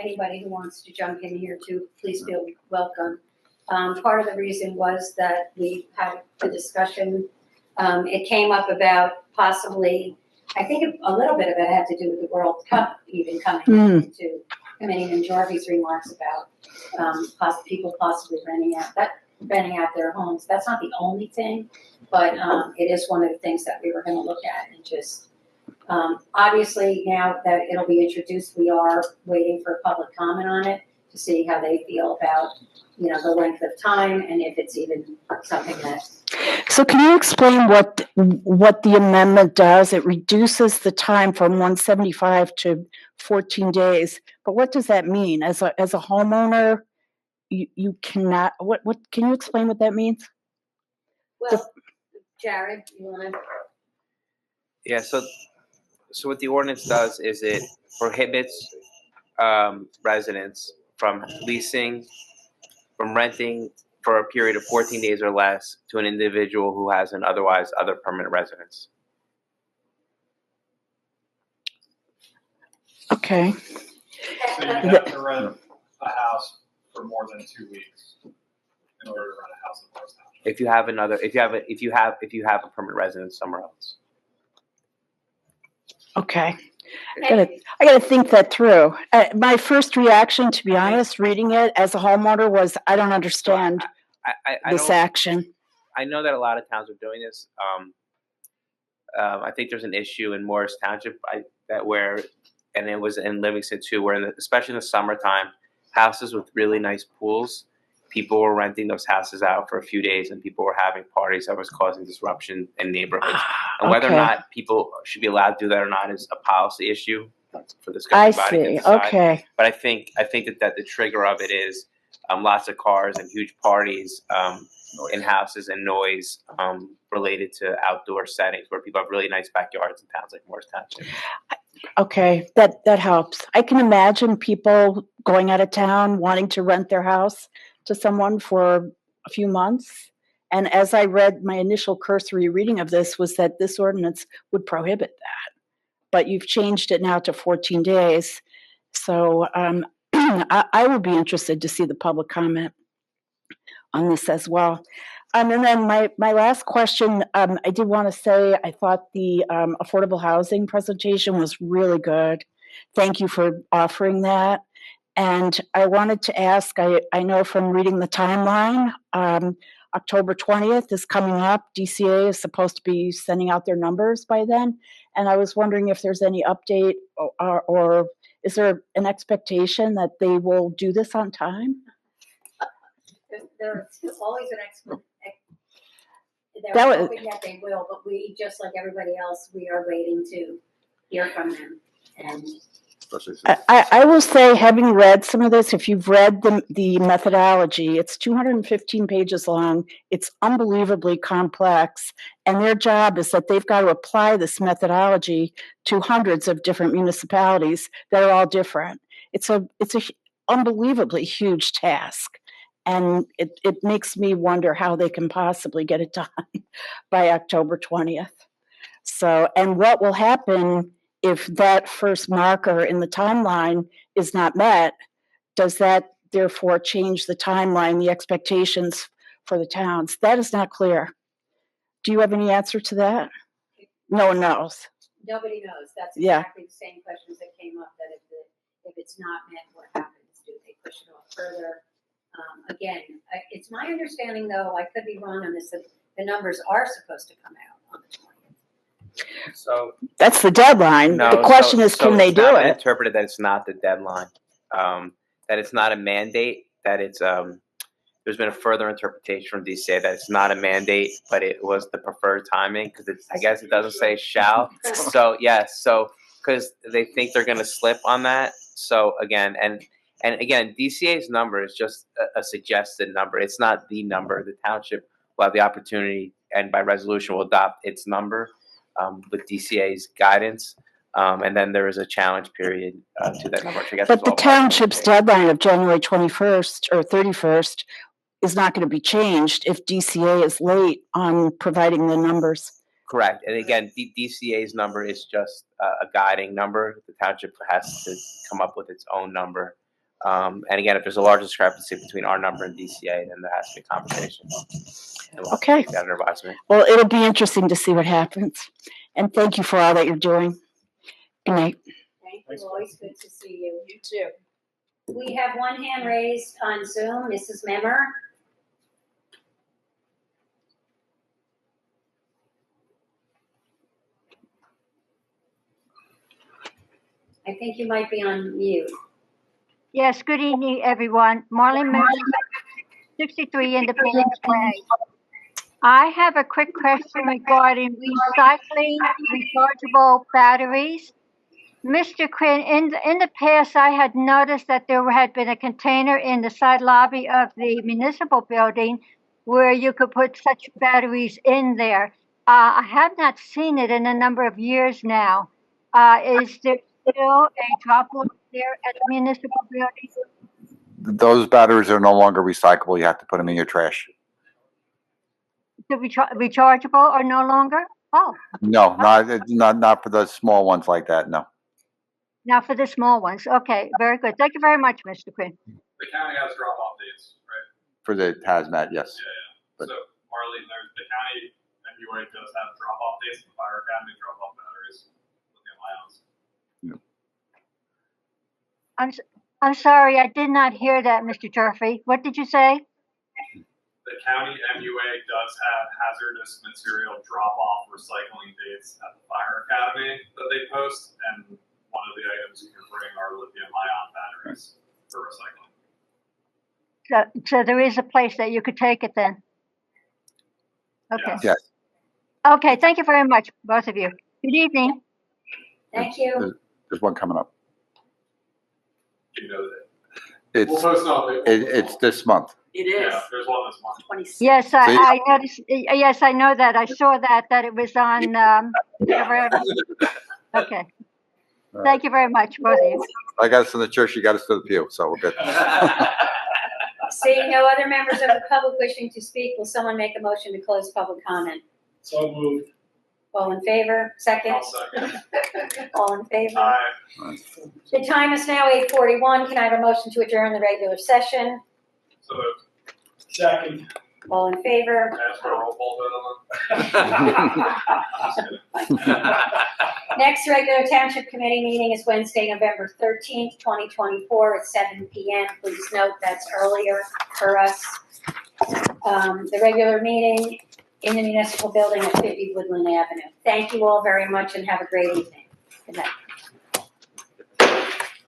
anybody who wants to jump in here too, please feel welcome. Part of the reason was that we had the discussion. It came up about possibly, I think a little bit of it had to do with the World Cup even coming into committee and Gyorfy's remarks about people possibly renting out their homes. That's not the only thing, but it is one of the things that we were going to look at, and just obviously now that it'll be introduced, we are waiting for public comment on it to see how they feel about the length of time and if it's even something that. So can you explain what the amendment does? It reduces the time from 175 to 14 days. But what does that mean? As a homeowner, you cannot. What can you explain what that means? Well, Jared, you want to? Yeah. So what the ordinance does is it prohibits residents from leasing, from renting for a period of 14 days or less to an individual who has an otherwise other permanent residence. Okay. So you have to rent a house for more than 2 weeks in order to rent a house in Morris Township. If you have a permanent residence somewhere else. Okay. I gotta think that through. My first reaction, to be honest, reading it as a homeowner was, I don't understand this action. I know that a lot of towns are doing this. I think there's an issue in Morris Township and it was in Livingston too, where especially in the summertime, houses with really nice pools, people were renting those houses out for a few days, and people were having parties that was causing disruption in neighborhoods. And whether or not people should be allowed to do that or not is a policy issue for this governing body to decide. Okay. But I think that the trigger of it is lots of cars and huge parties in houses and noise related to outdoor settings where people have really nice backyards in towns like Morris Township. Okay, that helps. I can imagine people going out of town wanting to rent their house to someone for a few months. And as I read, my initial cursory reading of this was that this ordinance would prohibit that. But you've changed it now to 14 days. So I would be interested to see the public comment on this as well. And then my last question, I did want to say I thought the affordable housing presentation was really good. Thank you for offering that. And I wanted to ask, I know from reading the timeline, October 20th is coming up. DCA is supposed to be sending out their numbers by then. And I was wondering if there's any update or is there an expectation that they will do this on time? There's always That They're was- hoping that they will, but we, just like everybody else, we are waiting to hear from them. And I will say, having read some of this, if you've read the methodology, it's 215 pages long. It's unbelievably complex. And their job is that they've got to apply this methodology to hundreds of different municipalities that are all different. It's a unbelievably huge task. And it makes me wonder how they can possibly get it done by October 20th. So, and what will happen if that first marker in the timeline is not met? Does that therefore change the timeline, the expectations for the towns? That is not clear. Do you have any answer to that? No one knows. nobody knows. That's Yeah. exactly the same questions that came up, that if it's not met, what happens? Do they push it off further? Again, it's my understanding, though, I could be wrong on this, that the numbers are supposed to come out on the 20th. So That's the deadline. no, The question is, so can they it's not do been it? interpreted that it's not the deadline, that it's not a mandate, that it's there's been a further interpretation from DCA that it's not a mandate, but it was the preferred timing, because I guess it doesn't say shall. So yes, so because they think they're going to slip on that. So again, and again, DCA's number is just a suggested number. It's not the number. The township will have the opportunity, and by resolution will adopt its number with DCA's guidance. And then there is a challenge period to that number. which I guess But is the all part of township's DCA. deadline of January 21st or 31st is not going to be changed if DCA is late on providing the numbers. Correct. And again, DCA's number is just a guiding number. The township has to come up with its own number. And again, if there's a large discrepancy between our number and DCA, then there has to be a conversation. And we'll have to Okay. make that under advisement. Well, it'll be interesting to see what happens. And thank you for all that you're doing. Good night. Thank you, always good to see you. You too. We have one hand raised on Zoom, Mrs. Memmer. I think you might be on mute. Yes, good evening, everyone. Marlene Mercer, 63 Independence Way. I have a quick question regarding recycling rechargeable batteries. Mr. Quinn, in the past, I had noticed that there had been a container in the side lobby of the municipal building where you could put such batteries in there. I have not seen it in a number of years now. Is there still a drop-off there at the municipal building? Those batteries are no longer recyclable. You have to put them in your trash. The rechargeable or no longer? Oh, No, not for the small ones like that. No. now for the small ones. Okay, very good. Thank you very much, Mr. Quinn. The county has drop-off dates, right? For the hazmat, yes. Yeah. But- So Marlene, the county MUA does have drop-off dates. The fire academy drop-off batteries. I'm sorry, I did not hear that, Mr. Jeffery. What did you say? The county MUA does have hazardous material drop-off recycling dates at the fire academy that they post, and one of the items you can bring are lithium-ion batteries for recycling. So there is a place that you could take it then? Okay. Yes. Okay, thank you very much, both of you. Good evening. Thank you. There's one coming up. You know that. We'll It's post on it's this month. It Yeah, there's one this month. 26. Yes, See? I noticed, yes, I know that. I saw that it was on, okay. Thank you very much, both of you. I got us in the church. You got us to the pew, so we're good. Seeing no other members of the public wishing to speak, will someone make a motion to close public comment? So moved. All in favor? Second? I'll second. All in favor? Aye. The time is now 8:41. Can I have a motion to adjourn the regular session? So moved. Second. All in favor? Ask for a roll call vote on that. Next regular township committee meeting is Wednesday, November 13th, 2024 at 7 p.m. Please note that's earlier for us. The regular meeting in the municipal building at 50 Woodland Avenue. Thank you all very much and have a great evening. Good night.